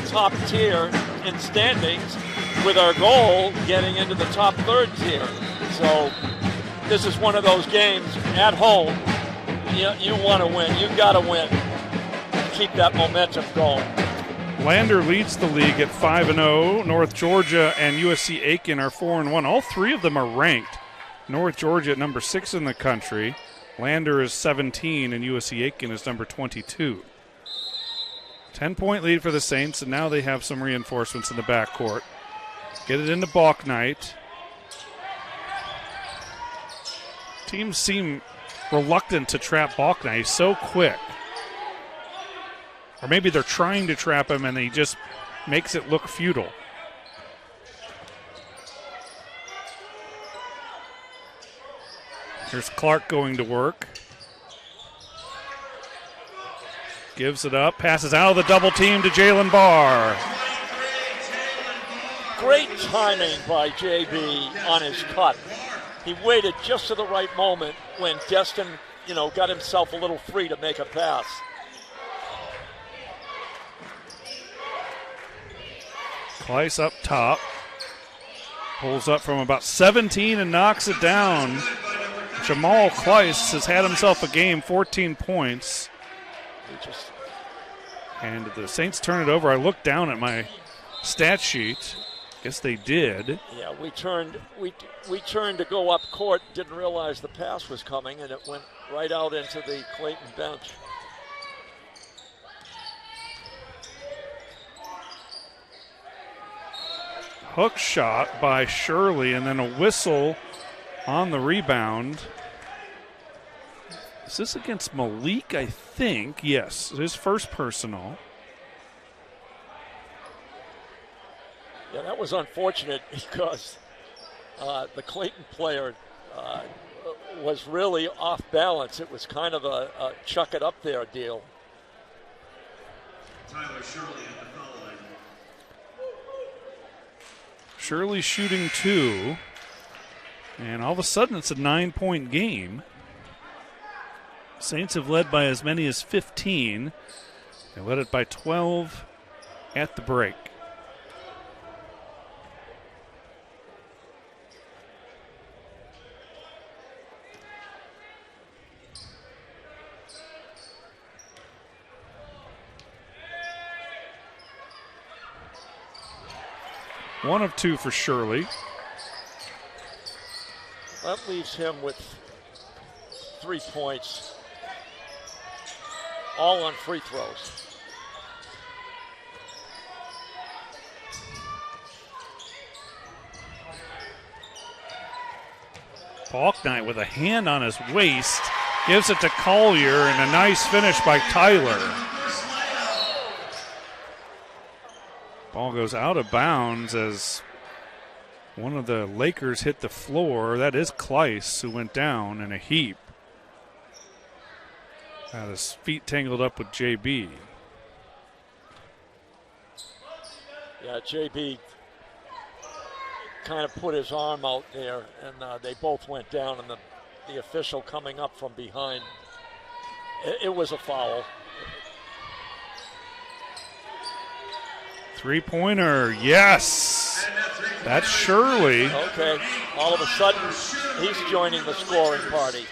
top tier in standings with our goal getting into the top third tier. So this is one of those games at home. You want to win. You got to win. Keep that momentum going. Lander leads the league at 5-0. North Georgia and USC Aiken are 4-1. All three of them are ranked. North Georgia at number 6 in the country. Lander is 17, and USC Aiken is number 22. 10-point lead for the Saints, and now they have some reinforcements in the backcourt. Get it into Balknight. Teams seem reluctant to trap Balknight. He's so quick. Or maybe they're trying to trap him and he just makes it look futile. Here's Clark going to work. Gives it up, passes out of the double team to Jalen Barr. Great timing by JB on his cut. He waited just to the right moment when Destin, got himself a little free to make a pass. Kleiss up top. Pulls up from about 17 and knocks it down. Jamal Kleiss has had himself a game, 14 points. And the Saints turn it over. I looked down at my stat sheet. Guess they did. Yeah, we turned to go up court, didn't realize the pass was coming, and it went right out into the Clayton bench. Hook shot by Shirley, and then a whistle on the rebound. Is this against Malik, I think? Yes, his first personal. Yeah, that was unfortunate because the Clayton player was really off balance. It was kind of a chuck it up there deal. Tyler Shirley at the foul line. Shirley shooting 2. And all of a sudden it's a 9-point game. Saints have led by as many as 15. They led it by 12 at the break. One of 2 for Shirley. That leaves him with 3 points, all on free throws. Balknight with a hand on his waist gives it to Collier, and a nice finish by Tyler. Ball goes out of bounds as one of the Lakers hit the floor. That is Kleiss, who went down in a heap. Had his feet tangled up with JB. Yeah, JB kind of put his arm out there, and they both went down, and the official coming up from behind. It was a foul. Three-pointer, yes. That's Shirley. Okay, all of a sudden, he's joining the scoring party.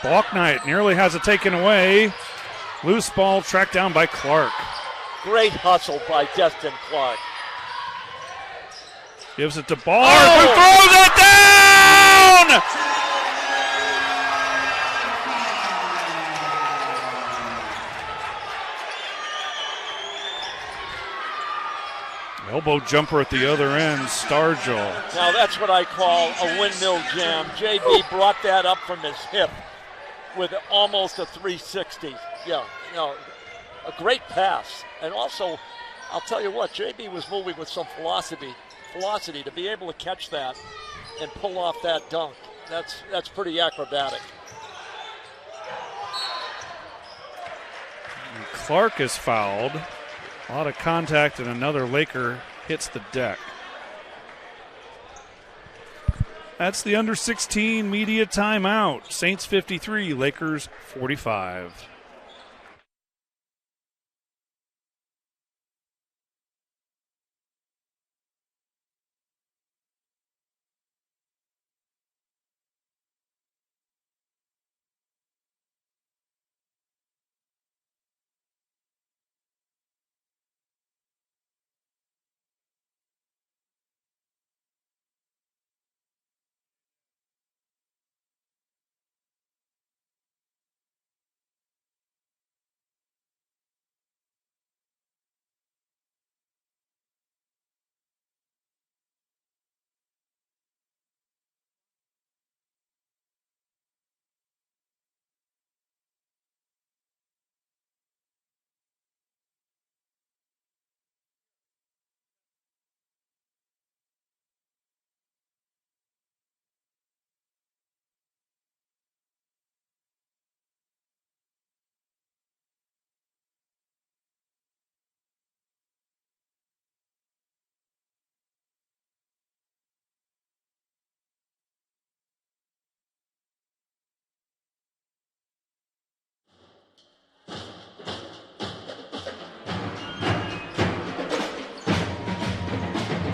Balknight nearly has it taken away. Loose ball tracked down by Clark. Great hustle by Destin Clark. Gives it to Barr, who throws it down! Elbow jumper at the other end, Stargell. Now that's what I call a windmill jam. JB brought that up from his hip with almost a 360. Yeah, a great pass. And also, I'll tell you what, JB was moving with some velocity to be able to catch that and pull off that dunk. That's pretty acrobatic. And Clark is fouled. A lot of contact, and another Laker hits the deck. That's the under 16 media timeout. Saints 53, Lakers 45.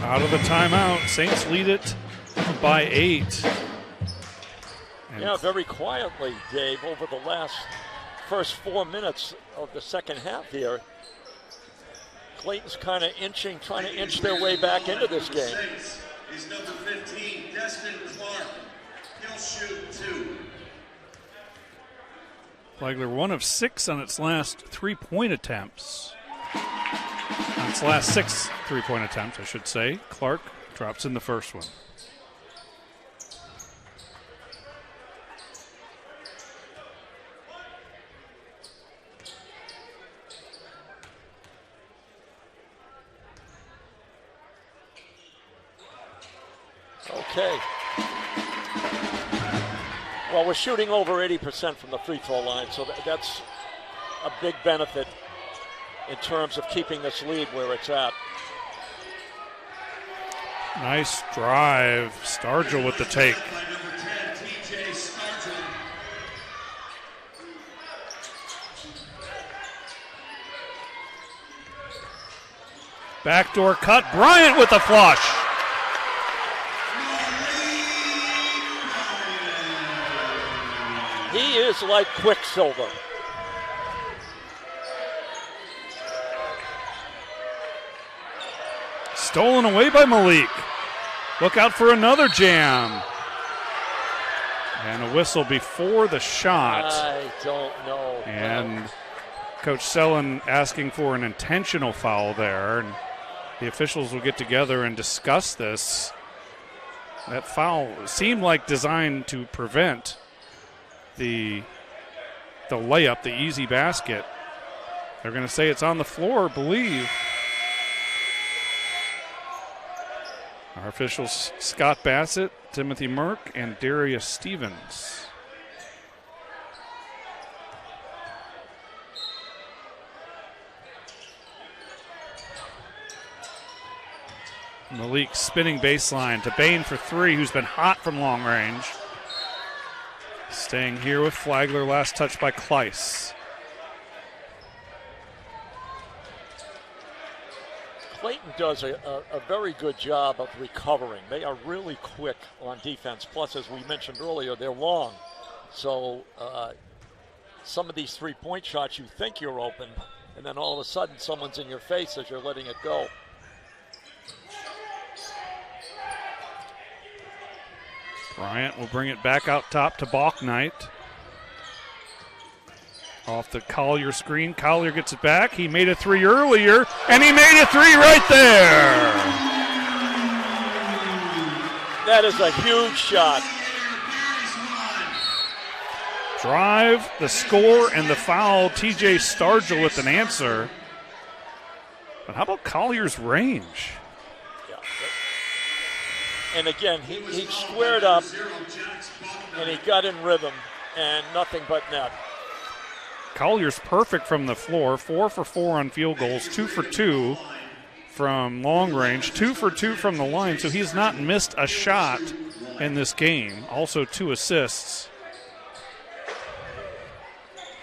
Out of the timeout, Saints lead it by 8. And yeah, very quietly, Dave, over the first 4 minutes of the second half here. Clayton's kind of trying to inch their way back into this game. Is number 15, Destin Clark. He'll shoot 2. Flagler 1 of 6 on its last 3-point attempts. On its last 6 3-point attempts, I should say. Clark drops in the first one. Okay. Well, we're shooting over 80% from the free throw line, so that's a big benefit in terms of keeping this lead where it's at. Nice drive. Stargell with the take. Backdoor cut. Bryant with the flush. He is like Quicksilver. Stolen away by Malik. Look out for another jam. And a whistle before the shot. I don't know. And Coach Sellen asking for an intentional foul there. And the officials will get together and discuss this. That foul seemed like designed to prevent the layup, the easy basket. They're going to say it's on the floor, believe. Our officials, Scott Bassett, Timothy Merck, and Darius Stevens. Malik spinning baseline to Bain for 3, who's been hot from long range. Staying here with Flagler, last touch by Kleiss. Clayton does a very good job of recovering. They are really quick on defense. Plus, as we mentioned earlier, they're long. So some of these three-point shots, you think you're open, and then all of a sudden someone's in your face as you're letting it go. Bryant will bring it back out top to Balknight. Off the Collier screen. Collier gets it back. He made a three earlier, and he made a three right there. That is a huge shot. Drive, the score, and the foul. TJ Stargell with an answer. But how about Collier's range? Yeah. And again, he squared up, and he got in rhythm, and nothing but net. Collier's perfect from the floor, 4 for 4 on field goals, 2 for 2 from long range, 2 for 2 from the line, so he's not missed a shot in this game. Also 2 assists.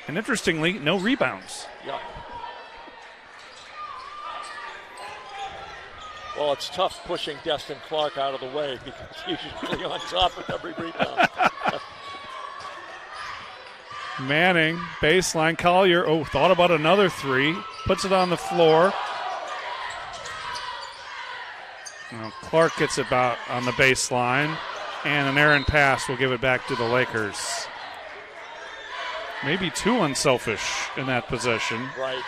And interestingly, no rebounds. Yeah. Well, it's tough pushing Destin Clark out of the way because he's usually on top of every rebound. Manning, baseline, Collier, thought about another three, puts it on the floor. Well, Clark gets it about on the baseline, and an errant pass will give it back to the Lakers. Maybe too unselfish in that possession. Right.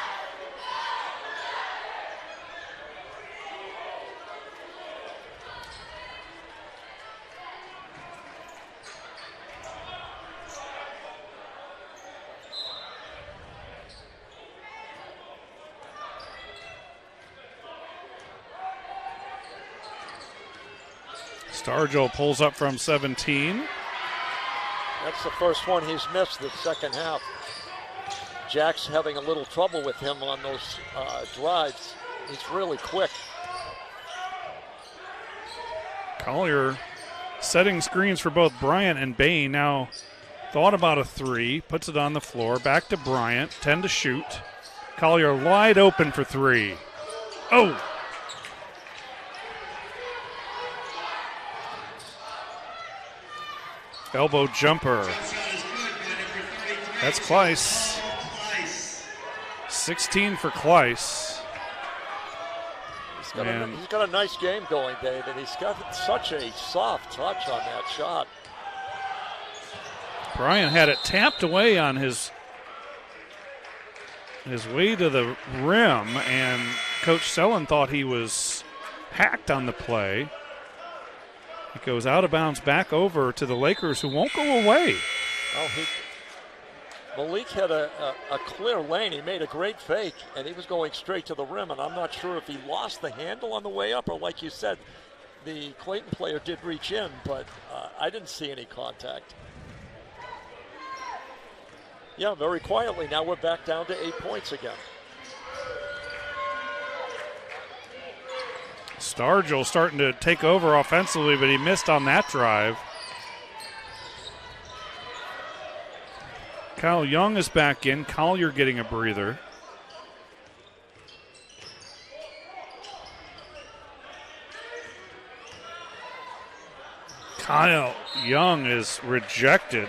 Stargell pulls up from 17. That's the first one he's missed the second half. Jack's having a little trouble with him on those drives. He's really quick. Collier setting screens for both Bryant and Bain. Now thought about a three, puts it on the floor. Back to Bryant, 10 to shoot. Collier wide open for three. Oh! Elbow jumper. That's Kleiss. 16 for Kleiss. He's got a nice game going, Dave, and he's got such a soft touch on that shot. Bryant had it tapped away on his way to the rim, and Coach Sellen thought he was hacked on the play. It goes out of bounds back over to the Lakers, who won't go away. Oh, Malik had a clear lane. He made a great fake, and he was going straight to the rim, and I'm not sure if he lost the handle on the way up, or like you said, the Clayton player did reach in, but I didn't see any contact. Yeah, very quietly. Now we're back down to 8 points again. Stargell starting to take over offensively, but he missed on that drive. Kyle Young is back in. Collier getting a breather. Kyle Young is rejected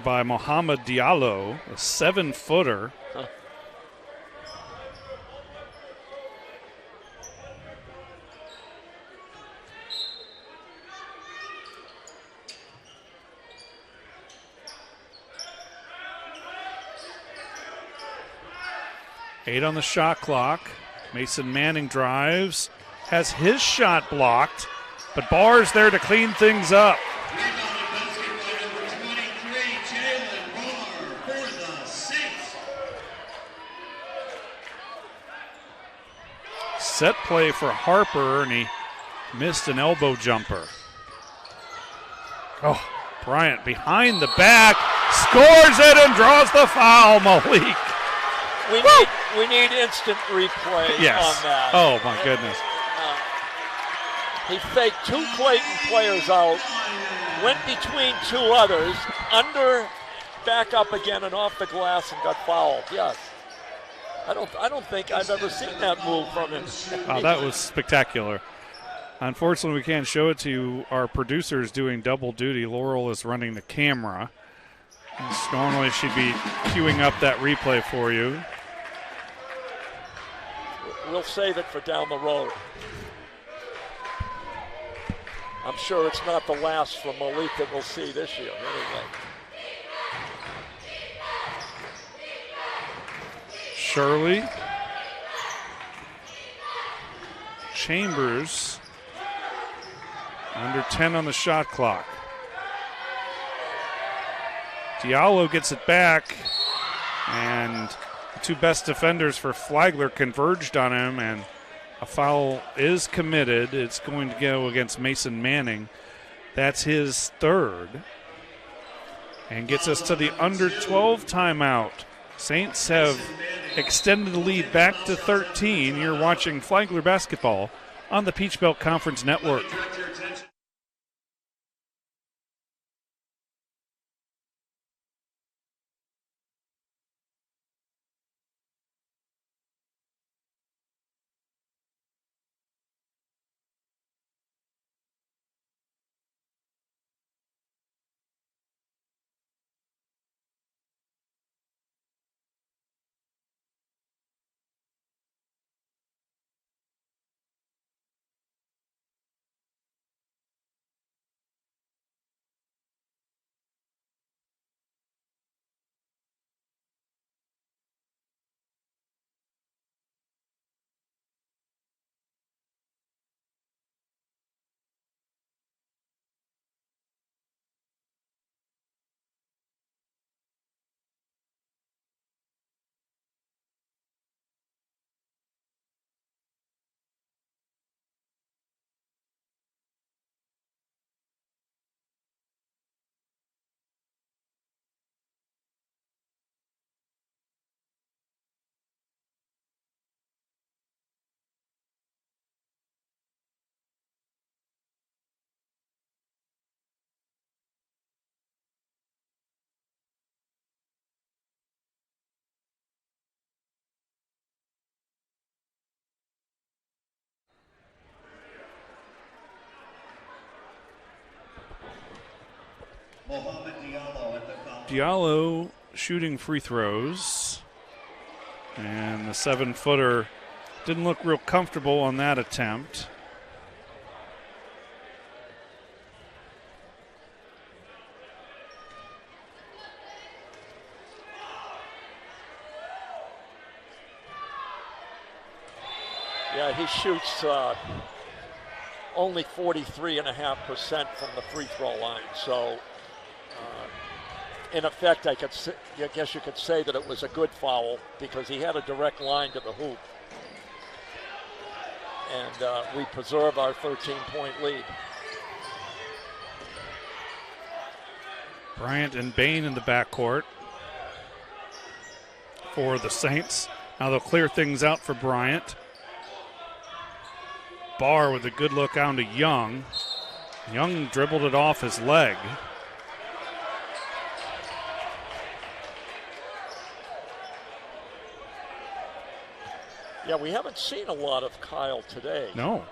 by Mohamed Diallo, a 7-footer. Huh. Eight on the shot clock. Mason Manning drives, has his shot blocked, but Barr's there to clean things up. Set play for Harper, and he missed an elbow jumper. Oh, Bryant behind the back, scores it and draws the foul, Malik. We need instant replay on that. Oh, my goodness. He faked 2 Clayton players out, went between 2 others, under, back up again, and off the glass and got fouled. Yes. I don't think I've ever seen that move from him. Wow, that was spectacular. Unfortunately, we can't show it to you. Our producer's doing double duty. Laurel is running the camera. Normally she'd be queuing up that replay for you. We'll save it for down the road. I'm sure it's not the last from Malik that we'll see this year, anyway. Shirley. Chambers. Under 10 on the shot clock. Diallo gets it back, and the two best defenders for Flagler converged on him, and a foul is committed. It's going to go against Mason Manning. That's his third, and gets us to the under 12 timeout. Saints have extended the lead back to 13. You're watching Flagler basketball on the Peach Belt Conference Network. Diallo shooting free throws, and the 7-footer didn't look real comfortable on that attempt. Yeah, he shoots only 43.5% from the free throw line. So, in effect, I guess you could say that it was a good foul because he had a direct line to the hoop. And we preserve our 13-point lead. Bryant and Bain in the backcourt for the Saints. Now they'll clear things out for Bryant. Barr with a good look on to Young. Young dribbled it off his leg. Yeah, we haven't seen a lot of Kyle today. No.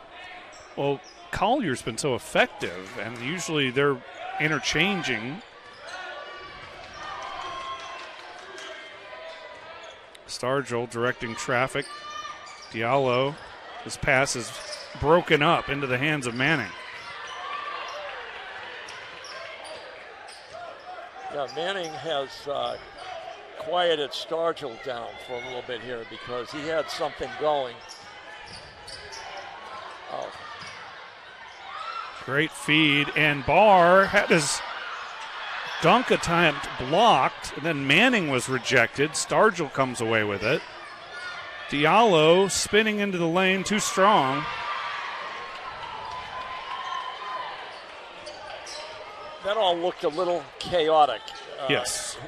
Well, Collier's been so effective, and usually they're interchanging. Stargell directing traffic. Diallo, his pass is broken up into the hands of Manning. Yeah, Manning has quieted Stargell down for a little bit here because he had something going. Oh. Great feed, and Barr had his dunk attempt blocked, and then Manning was rejected. Stargell comes away with it. Diallo spinning into the lane, too strong. That all looked a little chaotic. Yes.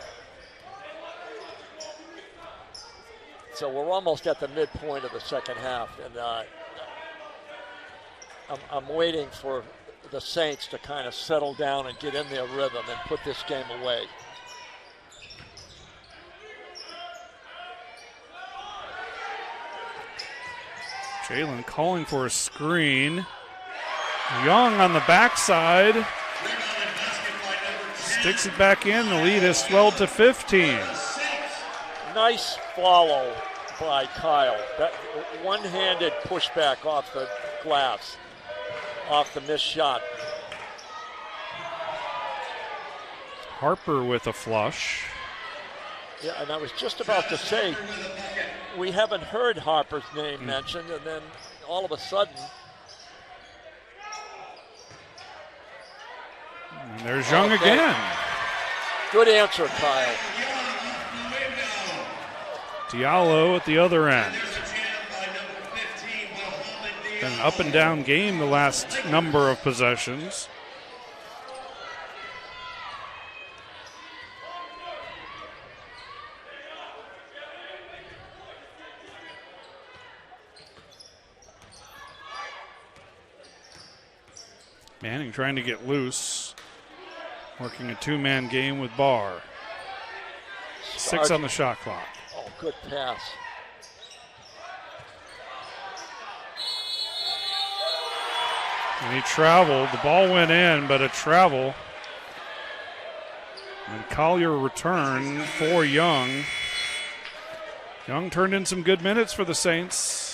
So we're almost at the midpoint of the second half, and I'm waiting for the Saints to kind of settle down and get in their rhythm and put this game away. Jalen calling for a screen. Young on the backside. Sticks it back in. The lead has swelled to 15. Nice follow by Kyle. That one-handed pushback off the glass, off the missed shot. Harper with a flush. Yeah, and I was just about to say, we haven't heard Harper's name mentioned, and then all of a sudden. And there's Young again. Good answer, Kyle. Diallo at the other end. Been an up and down game the last number of possessions. Manning trying to get loose. Working a two-man game with Barr. 6 on the shot clock. Oh, good pass. And he traveled. The ball went in, but a travel. And Collier returned for Young. Young turned in some good minutes for the Saints.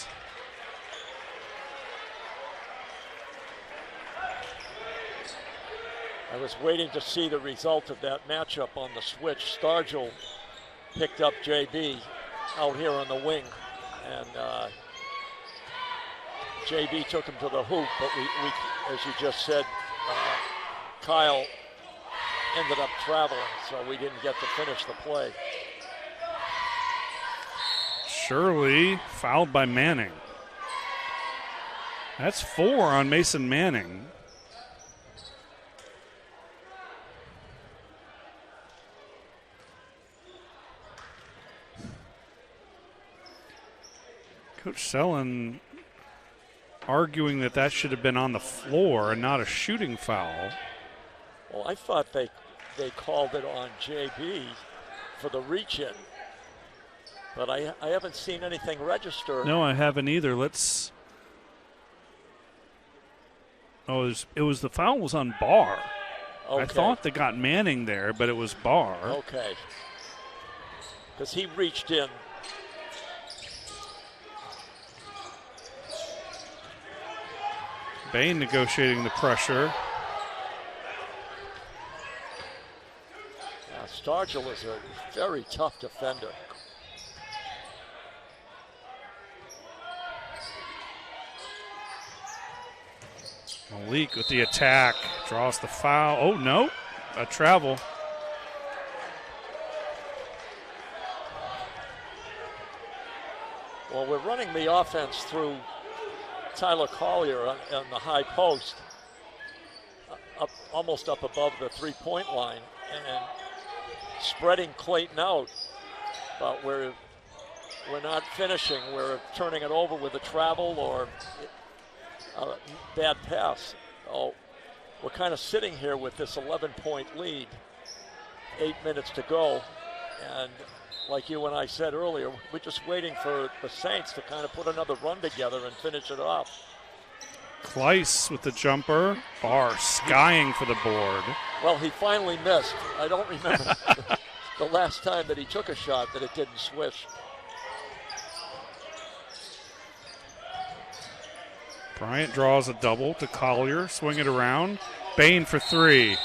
I was waiting to see the result of that matchup on the switch. Stargell picked up JB out here on the wing, and JB took him to the hoop, but we as you just said, Kyle ended up traveling, so we didn't get to finish the play. Shirley fouled by Manning. That's 4 on Mason Manning. Coach Sellen arguing that should have been on the floor and not a shooting foul. Well, I thought they called it on JB for the reach-in, but I haven't seen anything register. No, I haven't either. It was the foul was on Barr. Okay. I thought they got Manning there, but it was Barr. Okay. Because he reached in. Bain negotiating the pressure. Stargell is a very tough defender. Malik with the attack, draws the foul. Oh, no, a travel. Well, we're running the offense through Tyler Collier on the high post, almost up above the three-point line, and spreading Clayton out, but we're not finishing. We're turning it over with a travel or a bad pass. Oh, we're kind of sitting here with this 11-point lead, 8 minutes to go, and like you and I said earlier, we're just waiting for the Saints to kind of put another run together and finish it off. Kleiss with the jumper. Barr skying for the board. Well, he finally missed. I don't remember the last time that he took a shot that it didn't swish. Bryant draws a double to Collier. Swing it around. Bain for 3.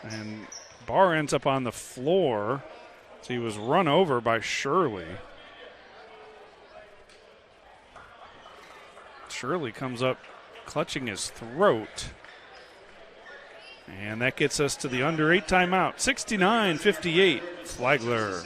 And Barr ends up on the floor. So he was run over by Shirley. Shirley comes up clutching his throat. And that gets us to the under 8 timeout. 69-58, Flagler.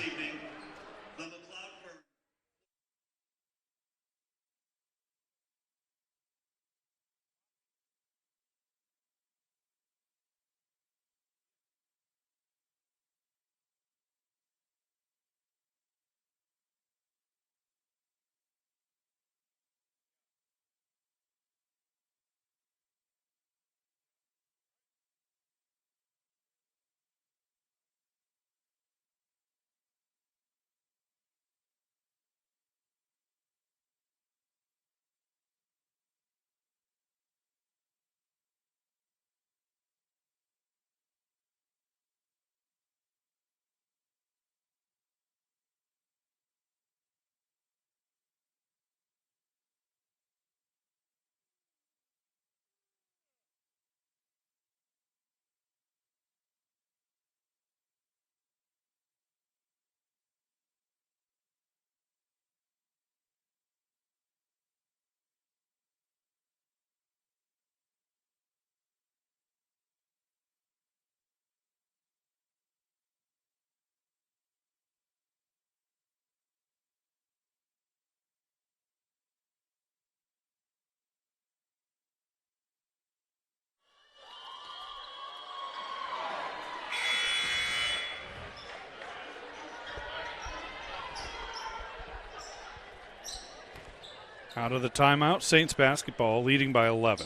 Out of the timeout, Saints basketball leading by 11.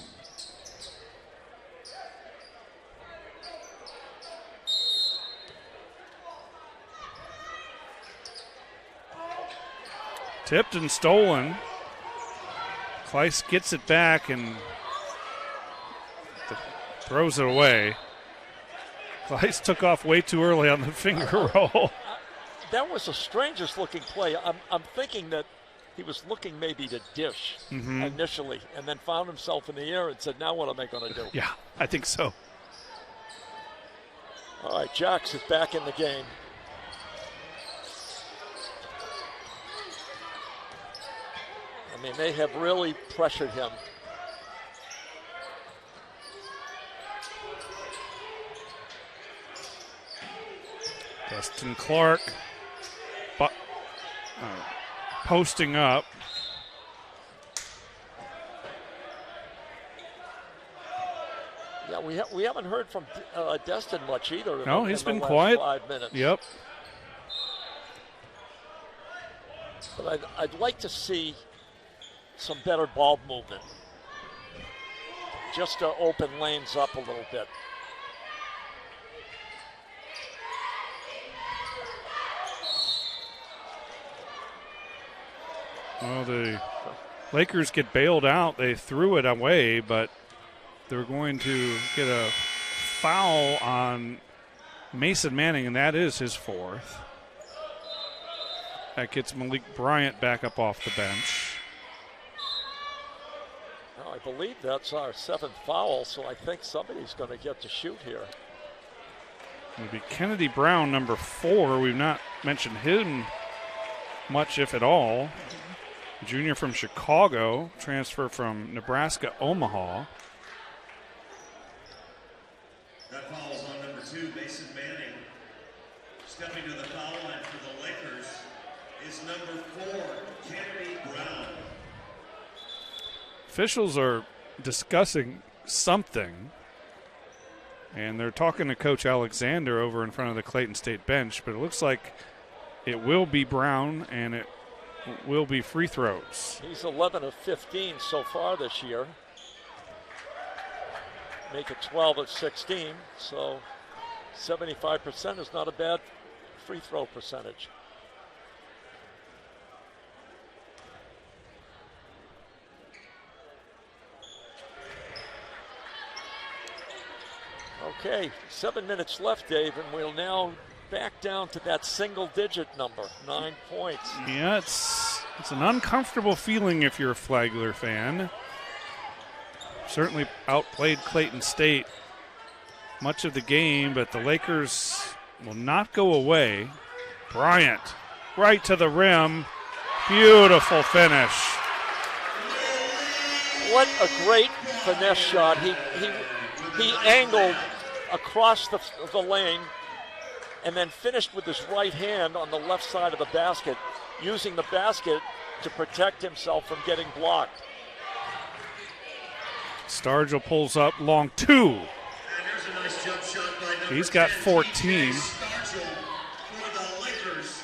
Tipped and stolen. Kleiss gets it back and throws it away. Kleiss took off way too early on the finger roll. That was the strangest looking play. I'm thinking that he was looking maybe to dish initially and then found himself in the air and said, now what am I going to do? Yeah, I think so. All right, Jacks is back in the game. I mean, they have really pressured him. Dustin Clark posting up. Yeah, we haven't heard from Destin much either. No, he's been last quiet. 5 minutes. Yep. But I'd like to see some better ball movement, just to open lanes up a little bit. Well, the Lakers get bailed out. They threw it away, but they're going to get a foul on Mason Manning, and that is his 4th. That gets Malik Bryant back up off the bench. Well, I believe that's our 7th foul, so I think somebody's going to get to shoot here. Maybe Kennedy Brown, number 4. We've not mentioned him much, if at all. Junior from Chicago, transfer from Nebraska, Omaha. That foul is on number 2, Mason Manning. Stepping to the foul line for the Lakers is number 4, Kennedy Brown. Officials are discussing something, and they're talking to Coach Alexander over in front of the Clayton State bench, but it looks like it will be Brown, and it will be free throws. He's 11 of 15 so far this year. Make it 12 of 16, so 75% is not a bad free throw percentage. Okay, 7 minutes left, Dave, and we'll now back down to that single-digit number, 9 points. Yeah, it's an uncomfortable feeling if you're a Flagler fan. Certainly outplayed Clayton State much of the game, but the Lakers will not go away. Bryant, right to the rim. Beautiful finish. What a great finesse shot. He angled across the lane and then finished with his right hand on the left side of the basket, using the basket to protect himself from getting blocked. Stargell pulls up long 2. And here's a nice jump shot by number He's got 10, 14. Stargell for the Lakers.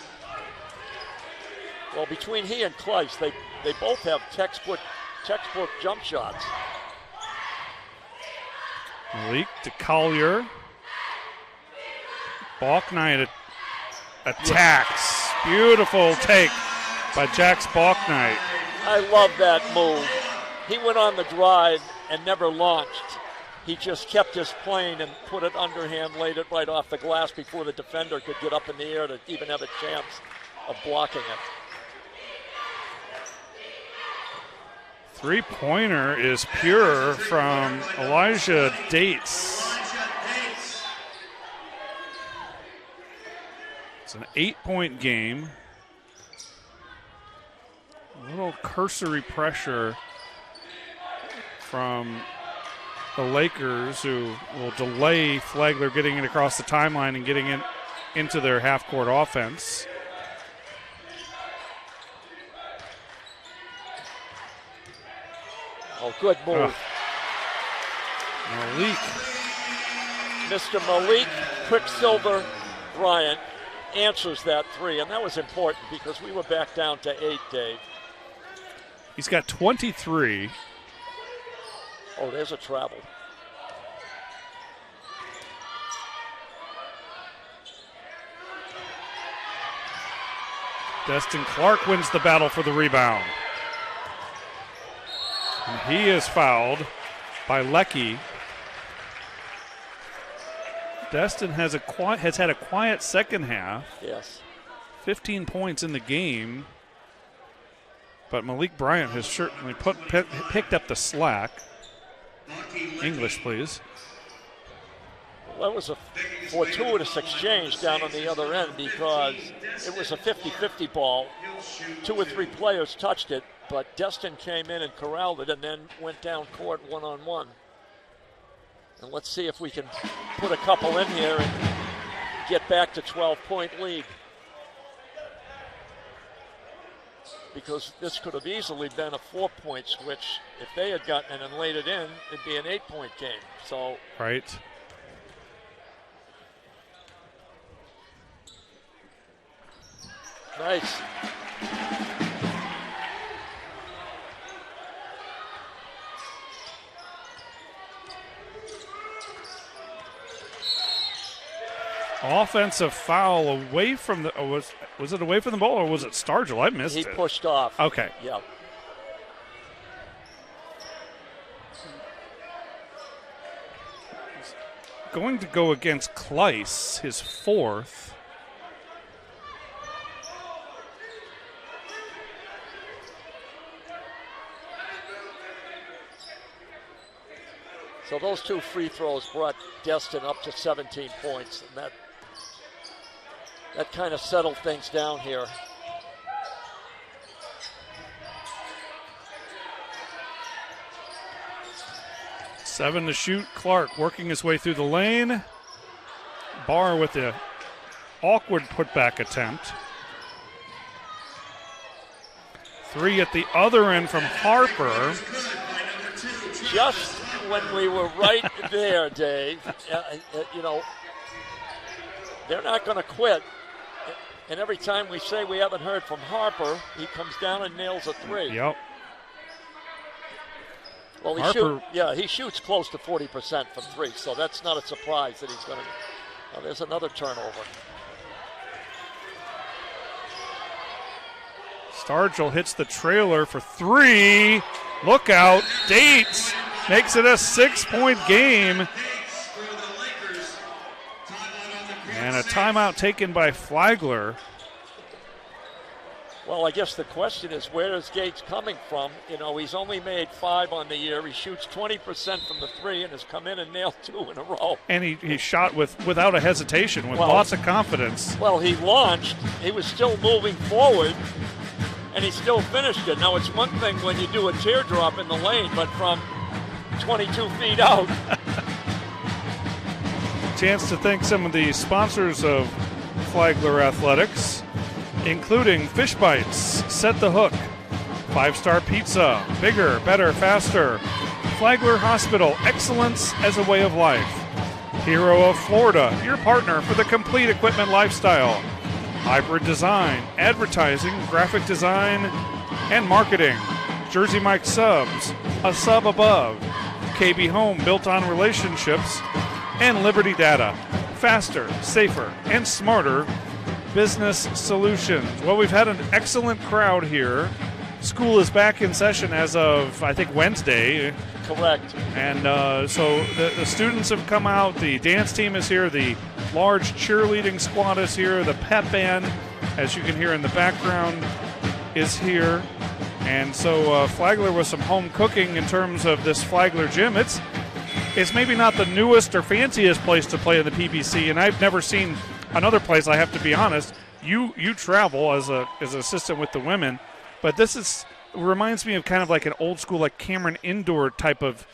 Well, between he and Kleiss, they both have textbook jump shots. Malik to Collier. Balknight attacks. Beautiful take by Jax Balknight. I love that move. He went on the drive and never launched. He just kept his plane and put it underhand, laid it right off the glass before the defender could get up in the air to even have a chance of blocking it. Three-pointer is pure from Elijah Dates. It's an 8-point game. A little cursory pressure from the Lakers, who will delay Flagler getting it across the timeline and getting it into their half-court offense. Oh, good move. Malik. Mr. Malik Quicksilver Bryant answers that three, and that was important because we were back down to 8, Dave. He's got 23. Oh, there's a travel. Destin Clark wins the battle for the rebound. And he is fouled by Leckie. Destin has had a quiet second half. Yes. 15 points in the game. But Malik Bryant has certainly picked up the slack. English, please. Well, that was a fortuitous exchange down on the other end because it was a 50-50 ball. 2 or 3 players touched it, but Destin came in and corralled it and then went down court one-on-one. And let's see if we can put a couple in here and get back to 12-point lead. Because this could have easily been a 4-point switch. If they had gotten it and laid it in, it'd be an 8-point game. So right. Nice. Offensive foul away from the was it away from the ball or was it Stargell? I missed it. He pushed off. Okay. Yeah. Going to go against Kleiss, his 4th. So those 2 free throws brought Destin up to 17 points, and that kind of settled things down here. Seven to shoot. Clark working his way through the lane. Barr with the awkward putback attempt. 3 at the other end from Harper. Just when we were right there, Dave, they're not going to quit. And every time we say we haven't heard from Harper, he comes down and nails a 3. Yep. Well, he shoots close to 40% from 3, so that's not a surprise that he's going to. Oh, there's another turnover. Stargell hits the trailer for 3. Look out. Dates makes it a 6-point game. And a timeout taken by Flagler. Well, I guess the question is, where is Gates coming from? He's only made 5 on the year. He shoots 20% from the 3 and has come in and nailed 2 in a row. And he shot without a hesitation, with lots of confidence. Well, he launched. He was still moving forward, and he still finished it. Now, it's one thing when you do a teardrop in the lane, but from 22 feet out. Chance to thank some of the sponsors of Flagler Athletics, including Fish Bites, Set the Hook, 5-Star Pizza, Bigger, Better, Faster, Flagler Hospital, Excellence as a Way of Life, Hero of Florida, your partner for the complete equipment lifestyle, Hybrid Design, Advertising, Graphic Design, and Marketing, Jersey Mike Subs, A Sub Above, KB Home, built on relationships, and Liberty Data, faster, safer, and smarter business solutions. Well, we've had an excellent crowd here. School is back in session as of, I think, Wednesday. Correct. And so the students have come out. The dance team is here. The large cheerleading squad is here. The pep band, as you can hear in the background, is here. And so Flagler with some home cooking in terms of this Flagler gym. It's maybe not the newest or fanciest place to play in the PBC, and I've never seen another place, I have to be honest. You travel as an assistant with the women, but this reminds me of kind of like an old school, like Cameron Indoor type of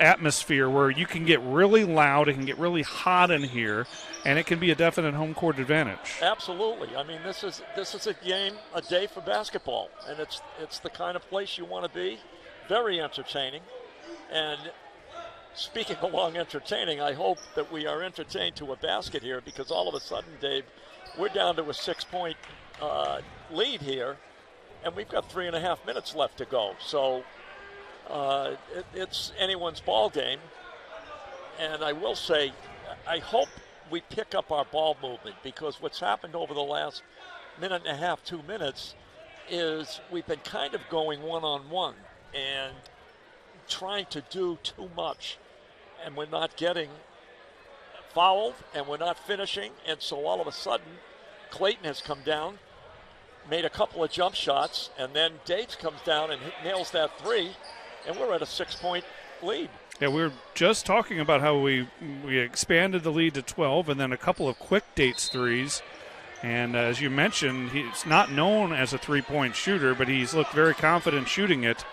atmosphere where you can get really loud, it can get really hot in here, and it can be a definite home court advantage. Absolutely. I mean, this is a day for basketball, and it's the kind of place you want to be. Very entertaining. And speaking along entertaining, I hope that we are entertained to a basket here, because all of a sudden, Dave, we're down to a 6-point lead here. and we've got 3.5 minutes left to go. So it's anyone's ball game. And I will say, I hope we pick up our ball movement, because what's happened over the last minute and a half, 2 minutes, is we've been kind of going one-on-one and trying to do too much, and we're not getting fouled, and we're not finishing, and so all of a sudden, Clayton has come down, made a couple of jump shots, and then Dates comes down and nails that three, and we're at a 6-point lead. Yeah, we were just talking about how we expanded the lead to 12, and then a couple of quick Dates threes. And as you mentioned, he's not known as a three-point shooter, but he's looked very confident shooting it.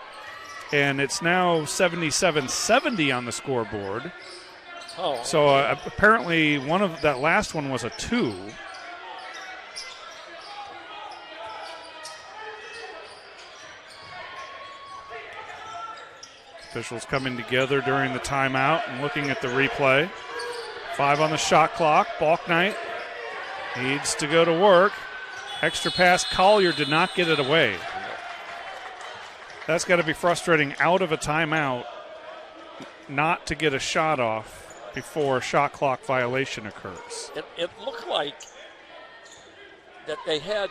And it's now 77-70 on the scoreboard. Oh. So apparently that last one was a 2. Officials coming together during the timeout and looking at the replay. 5 on the shot clock. Balknight needs to go to work. Extra pass. Collier did not get it away. That's got to be frustrating out of a timeout not to get a shot off before a shot clock violation occurs. It looked like that they had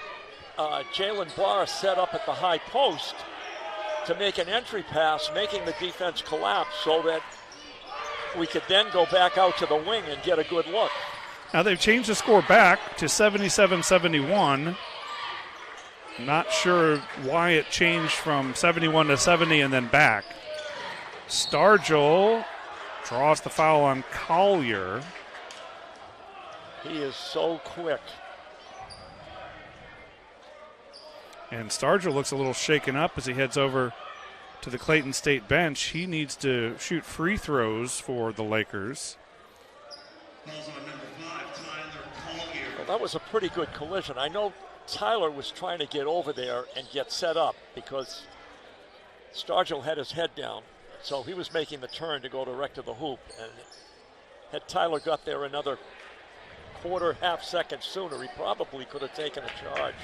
Jalen Barr set up at the high post to make an entry pass, making the defense collapse so that we could then go back out to the wing and get a good look. Now they've changed the score back to 77-71. Not sure why it changed from 71 to 70 and then back. Stargell draws the foul on Collier. He is so quick. And Stargell looks a little shaken up as he heads over to the Clayton State bench. He needs to shoot free throws for the Lakers. Well, that was a pretty good collision. I know Tyler was trying to get over there and get set up because Stargell had his head down. So he was making the turn to go direct to the hoop. And had Tyler got there another half second sooner, he probably could have taken a charge.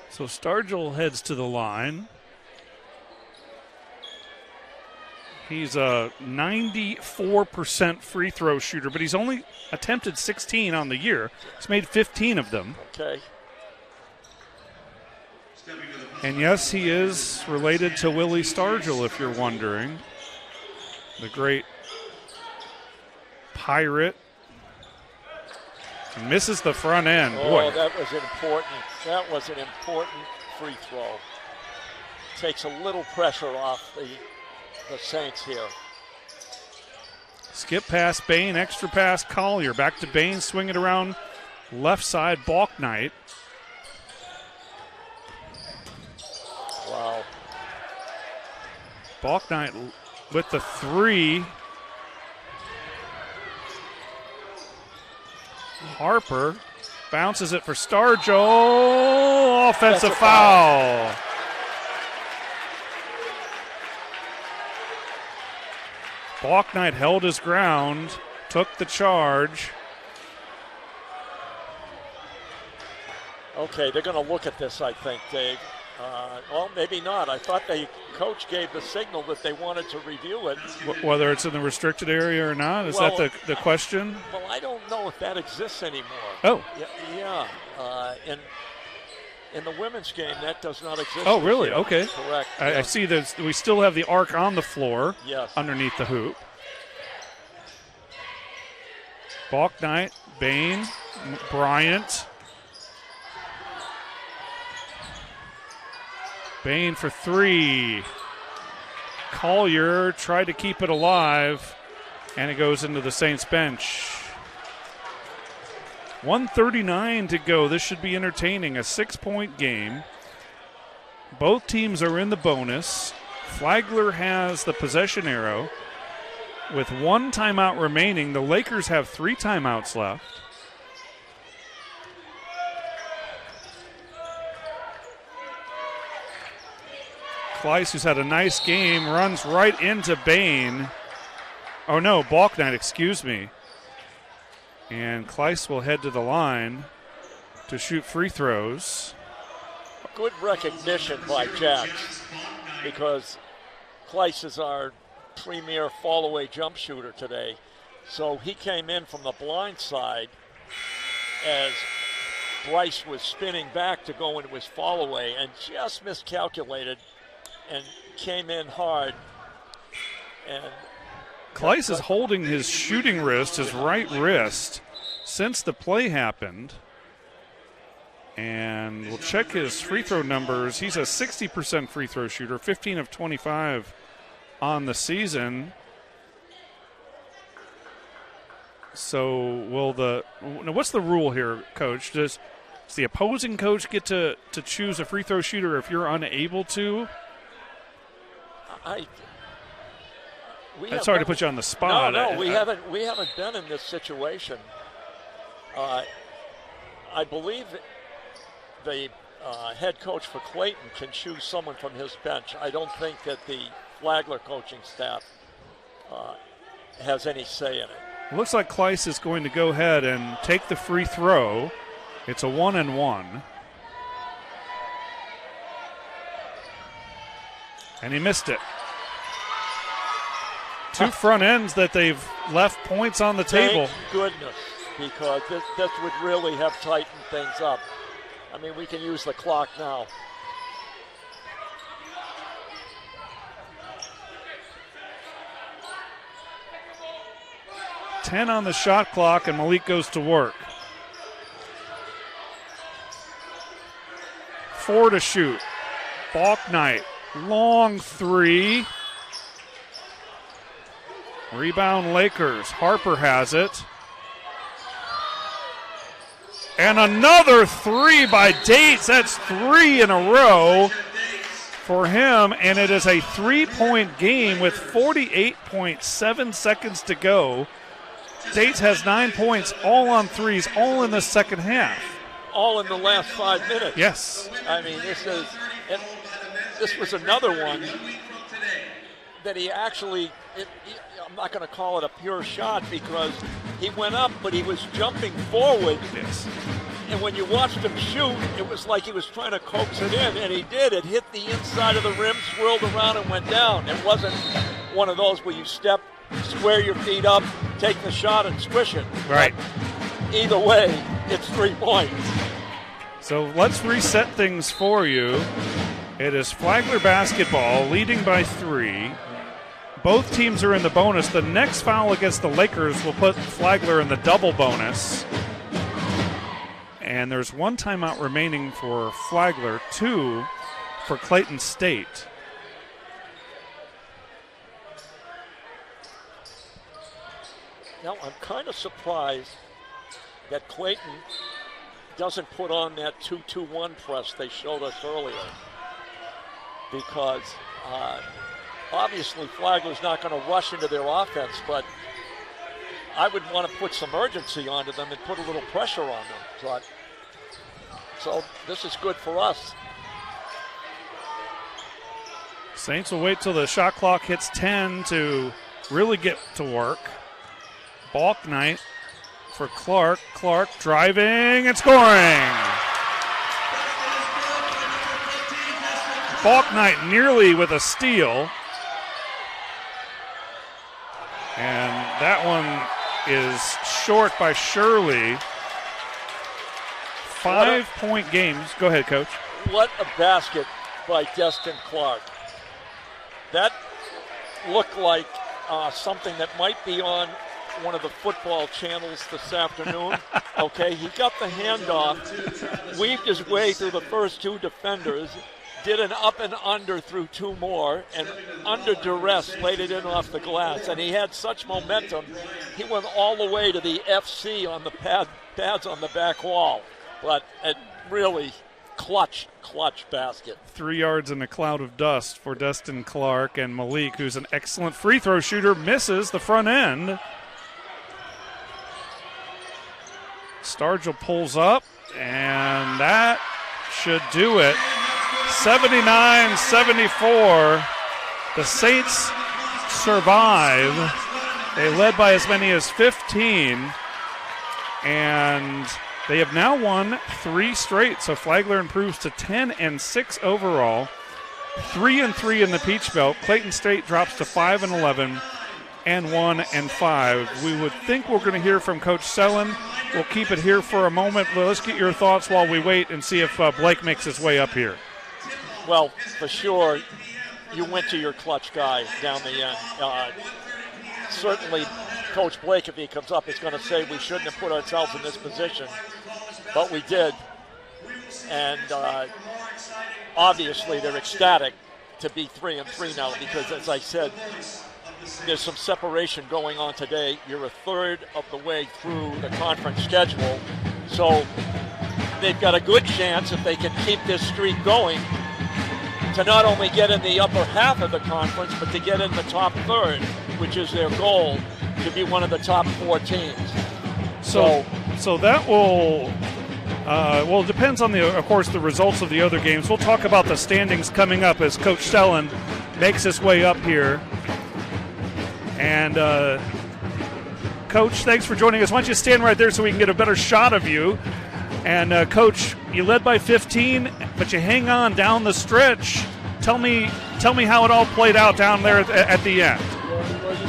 So Stargell heads to the line. He's a 94% free throw shooter, but he's only attempted 16 on the year. He's made 15 of them. Okay. And yes, he is related to Willie Stargell, if you're wondering. The great Pirate. He misses the front end. Boy. Oh, that was an important free throw. Takes a little pressure off the Saints here. Skip pass, Bain, extra pass, Collier. Back to Bain, swing it around left side, Balknight. Wow. Balknight with the 3. Harper bounces it for Stargell. Offensive foul. Balknight held his ground, took the charge. Okay, they're going to look at this, I think, Dave. Well, maybe not. I thought the coach gave the signal that they wanted to review it. Whether it's in the restricted area or not? Is that the question? Well, I don't know if that exists anymore. Oh. Yeah. In the women's game, that does not exist. Oh, really? Year. Okay. Correct. I see that we still have the arc on the floor. Yes. Underneath the hoop. Balknight, Bain, Bryant. Bain for 3. Collier tried to keep it alive, and it goes into the Saints bench. 1:39 to go. This should be entertaining. A 6-point game. Both teams are in the bonus. Flagler has the possession arrow. With 1 timeout remaining, the Lakers have 3 timeouts left. Kleiss, who's had a nice game, runs right into Bain. Oh, no, Balknight, excuse me. And Kleiss will head to the line to shoot free throws. good recognition by Jax, because Kleiss is our premier fall-away jump shooter today. So he came in from the blind side as Bryce was spinning back to go into his fall-away and just miscalculated and came in hard. And Kleiss is holding his shooting wrist, his right wrist, since the play happened. And we'll check his free throw numbers. He's a 60% free throw shooter, 15 of 25 on the season. So what's the rule here, Coach? Does the opposing coach get to choose a free throw shooter if you're unable to? Sorry to put you on the spot. No, we haven't been in this situation. I believe the head coach for Clayton can choose someone from his bench. I don't think that the Flagler coaching staff has any say in it. Looks like Kleiss is going to go ahead and take the free throw. It's a 1-and-1. And he missed it. Two front ends that they've left points on the table. Thank goodness, because this would really have tightened things up. I mean, we can use the clock now. $10 on the shot clock, and Malik goes to work. 4 to shoot. Balknight, long three. Rebound Lakers. Harper has it. And another three by Dates. That's 3 in a row for him, and it is a 3-point game with 48.7 seconds to go. Dates has 9 points, all on threes, all in the second half. All in the last 5 minutes. Yes. I mean, this was another one that he actually, I'm not going to call it a pure shot because he went up, but he was jumping forward. Yes. And when you watched him shoot, it was like he was trying to coax it in, and he did. It hit the inside of the rim, swirled around, and went down. It wasn't one of those where you step, square your feet up, take the shot, and squish it. Right. But either way, it's 3 points. So let's reset things for you. It is Flagler basketball, leading by 3. Both teams are in the bonus. The next foul against the Lakers will put Flagler in the double bonus. And there's 1 timeout remaining for Flagler, 2 for Clayton State. Now, I'm kind of surprised that Clayton doesn't put on that 2-2-1 press they showed us earlier, because obviously Flagler's not going to rush into their offense, but I would want to put some urgency onto them and put a little pressure on them. So this is good for us. Saints will wait till the shot clock hits 10 to really get to work. Balknight for Clark. Clark driving and scoring. Balknight nearly with a steal. And that one is short by Shirley. 5-point games. Go ahead, Coach. What a basket by Destin Clark. That looked like something that might be on one of the football channels this afternoon. Okay, he got the handoff, weaved his way through the first 2 defenders, did an up and under through 2 more, and under duress laid it in off the glass. And he had such momentum, he went all the way to the FC on the pads on the back wall. But it really clutch basket. 3 yards in a cloud of dust for Destin Clark, and Malik, who's an excellent free throw shooter, misses the front end. Stargell pulls up, and that should do it. 79-74. The Saints survive. They led by as many as 15. And They have now won 3 straight, so Flagler improves to 10-6 overall. 3-3 in the Peach Belt. Clayton State drops to 5-11 and 1-5. We would think we're going to hear from Coach Sellen. We'll keep it here for a moment. Well, let's get your thoughts while we wait and see if Blake makes his way up here. Well, for sure, you went to your clutch guy down the end. Certainly, Coach Blake, if he comes up, is going to say we shouldn't have put ourselves in this position, but we did. And obviously, they're ecstatic to be 3-3 now because, as I said, there's some separation going on today. You're a third of the way through the conference schedule, so they've got a good chance if they can keep this streak going to not only get in the upper half of the conference, but to get in the top third, which is their goal, to be one of the top 4 teams. So that will, it depends on, of course, the results of the other games. We'll talk about the standings coming up as Coach Sellen makes his way up here. And, Coach, thanks for joining us. Why don't you stand right there so we can get a better shot of you. And, Coach, you led by 15, but you hang on down the stretch. Tell me how it all played out down there at the end.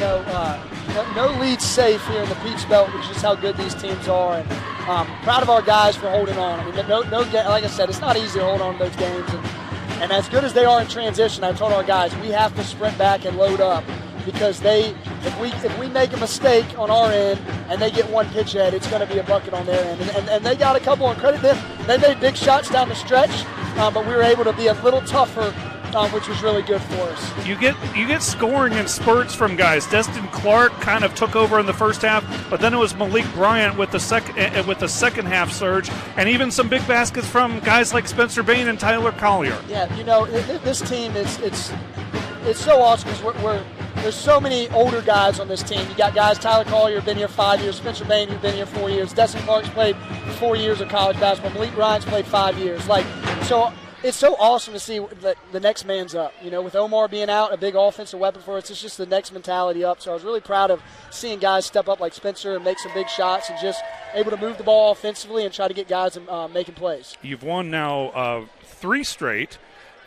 Well, no lead's safe here in the Peach Belt, which is how good these teams are. And proud of our guys for holding on. I mean, like I said, it's not easy to hold on to those games. And as good as they are in transition, I told our guys, we have to sprint back and load up. Because if we make a mistake on our end and they get one pitch ahead, it's going to be a bucket on their end. And they got a couple, and credit them, they made big shots down the stretch, but we were able to be a little tougher, which was really good for us. You get scoring in spurts from guys. Destin Clark kind of took over in the first half, but then it was Malik Bryant with the second half surge, and even some big baskets from guys like Spencer Bain and Tyler Collier. Yeah, this team it's so awesome because there's so many older guys on this team. You got guys, Tyler Collier, been here 5 years. Spencer Bain, who's been here 4 years. Destin Clark's played 4 years of college basketball. Malik Bryant's played 5 years. So it's so awesome to see that the next man's up. With Omar being out, a big offensive weapon for us, it's just the next mentality up. So I was really proud of seeing guys step up like Spencer and make some big shots and just able to move the ball offensively and try to get guys making plays. You've won now 3 straight.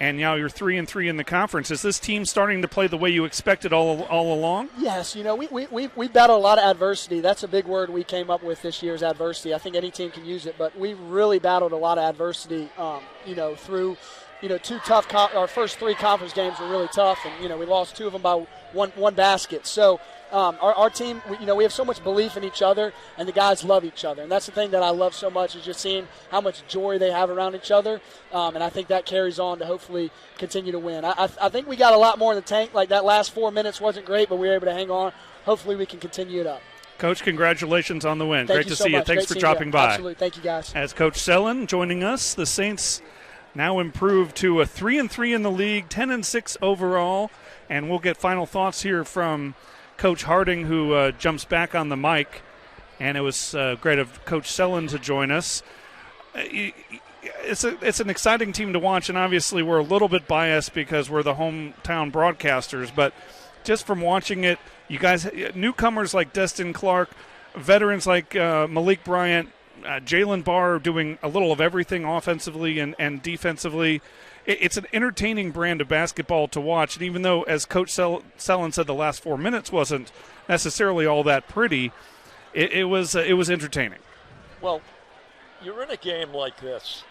And now you're 3-3 in the conference. Is this team starting to play the way you expected all along? Yes, we battle a lot of adversity. That's a big word we came up with this year is adversity. I think any team can use it, but we really battled a lot of adversity. Through 2 tough. Our first 3 conference games were really tough, and we lost 2 of them by one basket. So. Our team, we have so much belief in each other, and the guys love each other. And that's the thing that I love so much is just seeing how much joy they have around each other. And I think that carries on to hopefully continue to win. I think we got a lot more in the tank. Like that last 4 minutes wasn't great, but we were able to hang on. Hopefully we can continue it up. Coach, congratulations on the win. Great to see you. Thanks for dropping by. Absolutely. Thank you, guys. As Coach Sellen joining us, the Saints now improved to a 3-3 in the league, 10-6 overall. And we'll get final thoughts here from Coach Harding, who jumps back on the mic, and it was great of Coach Sellen to join us. It's an exciting team to watch, and obviously we're a little bit biased because we're the hometown broadcasters, but just from watching it, you guys, newcomers like Destin Clark, veterans like Malik Bryant, Jalen Barr doing a little of everything offensively and defensively. It's an entertaining brand of basketball to watch, and even though, as Coach Sellen said, the last 4 minutes wasn't necessarily all that pretty, it was entertaining. Well, you're in a game like this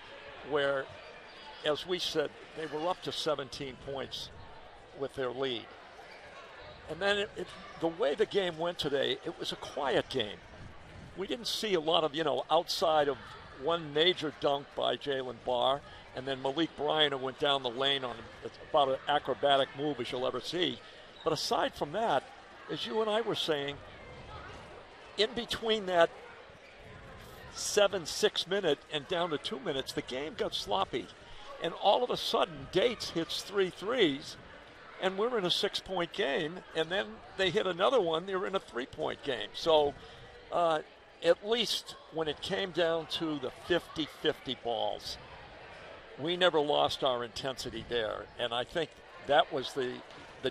where, as we said, they were up to 17 points with their lead. And then the way the game went today, it was a quiet game. We didn't see a lot of, outside of one major dunk by Jalen Barr, and then Malik Bryant, who went down the lane on about an acrobatic move as you'll ever see. But aside from that, as you and I were saying, in between that 7-6 minute and down to 2 minutes, the game got sloppy. And all of a sudden, Dates hits 3 threes, and we're in a 6-point game. And then they hit another one, they're in a 3-point game. So at least when it came down to the 50-50 balls, we never lost our intensity there, and I think that was the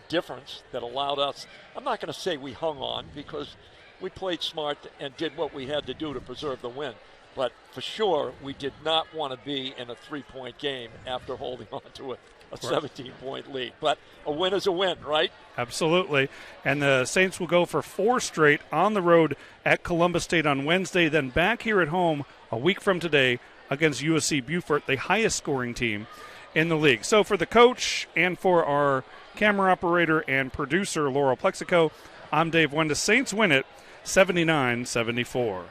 difference that allowed us. I'm not going to say we hung on because we played smart and did what we had to do to preserve the win, But for sure, we did not want to be in a 3-point game after holding on to a 17-point lead. But a win is a win, right? Absolutely. And the Saints will go for 4 straight on the road at Columbus State on Wednesday, then back here at home a week from today against USC Beaufort, the highest scoring team in the league. So for the coach and for our camera operator and producer, Laurel Plexico, I'm Dave Wenda. Saints win it 79-74.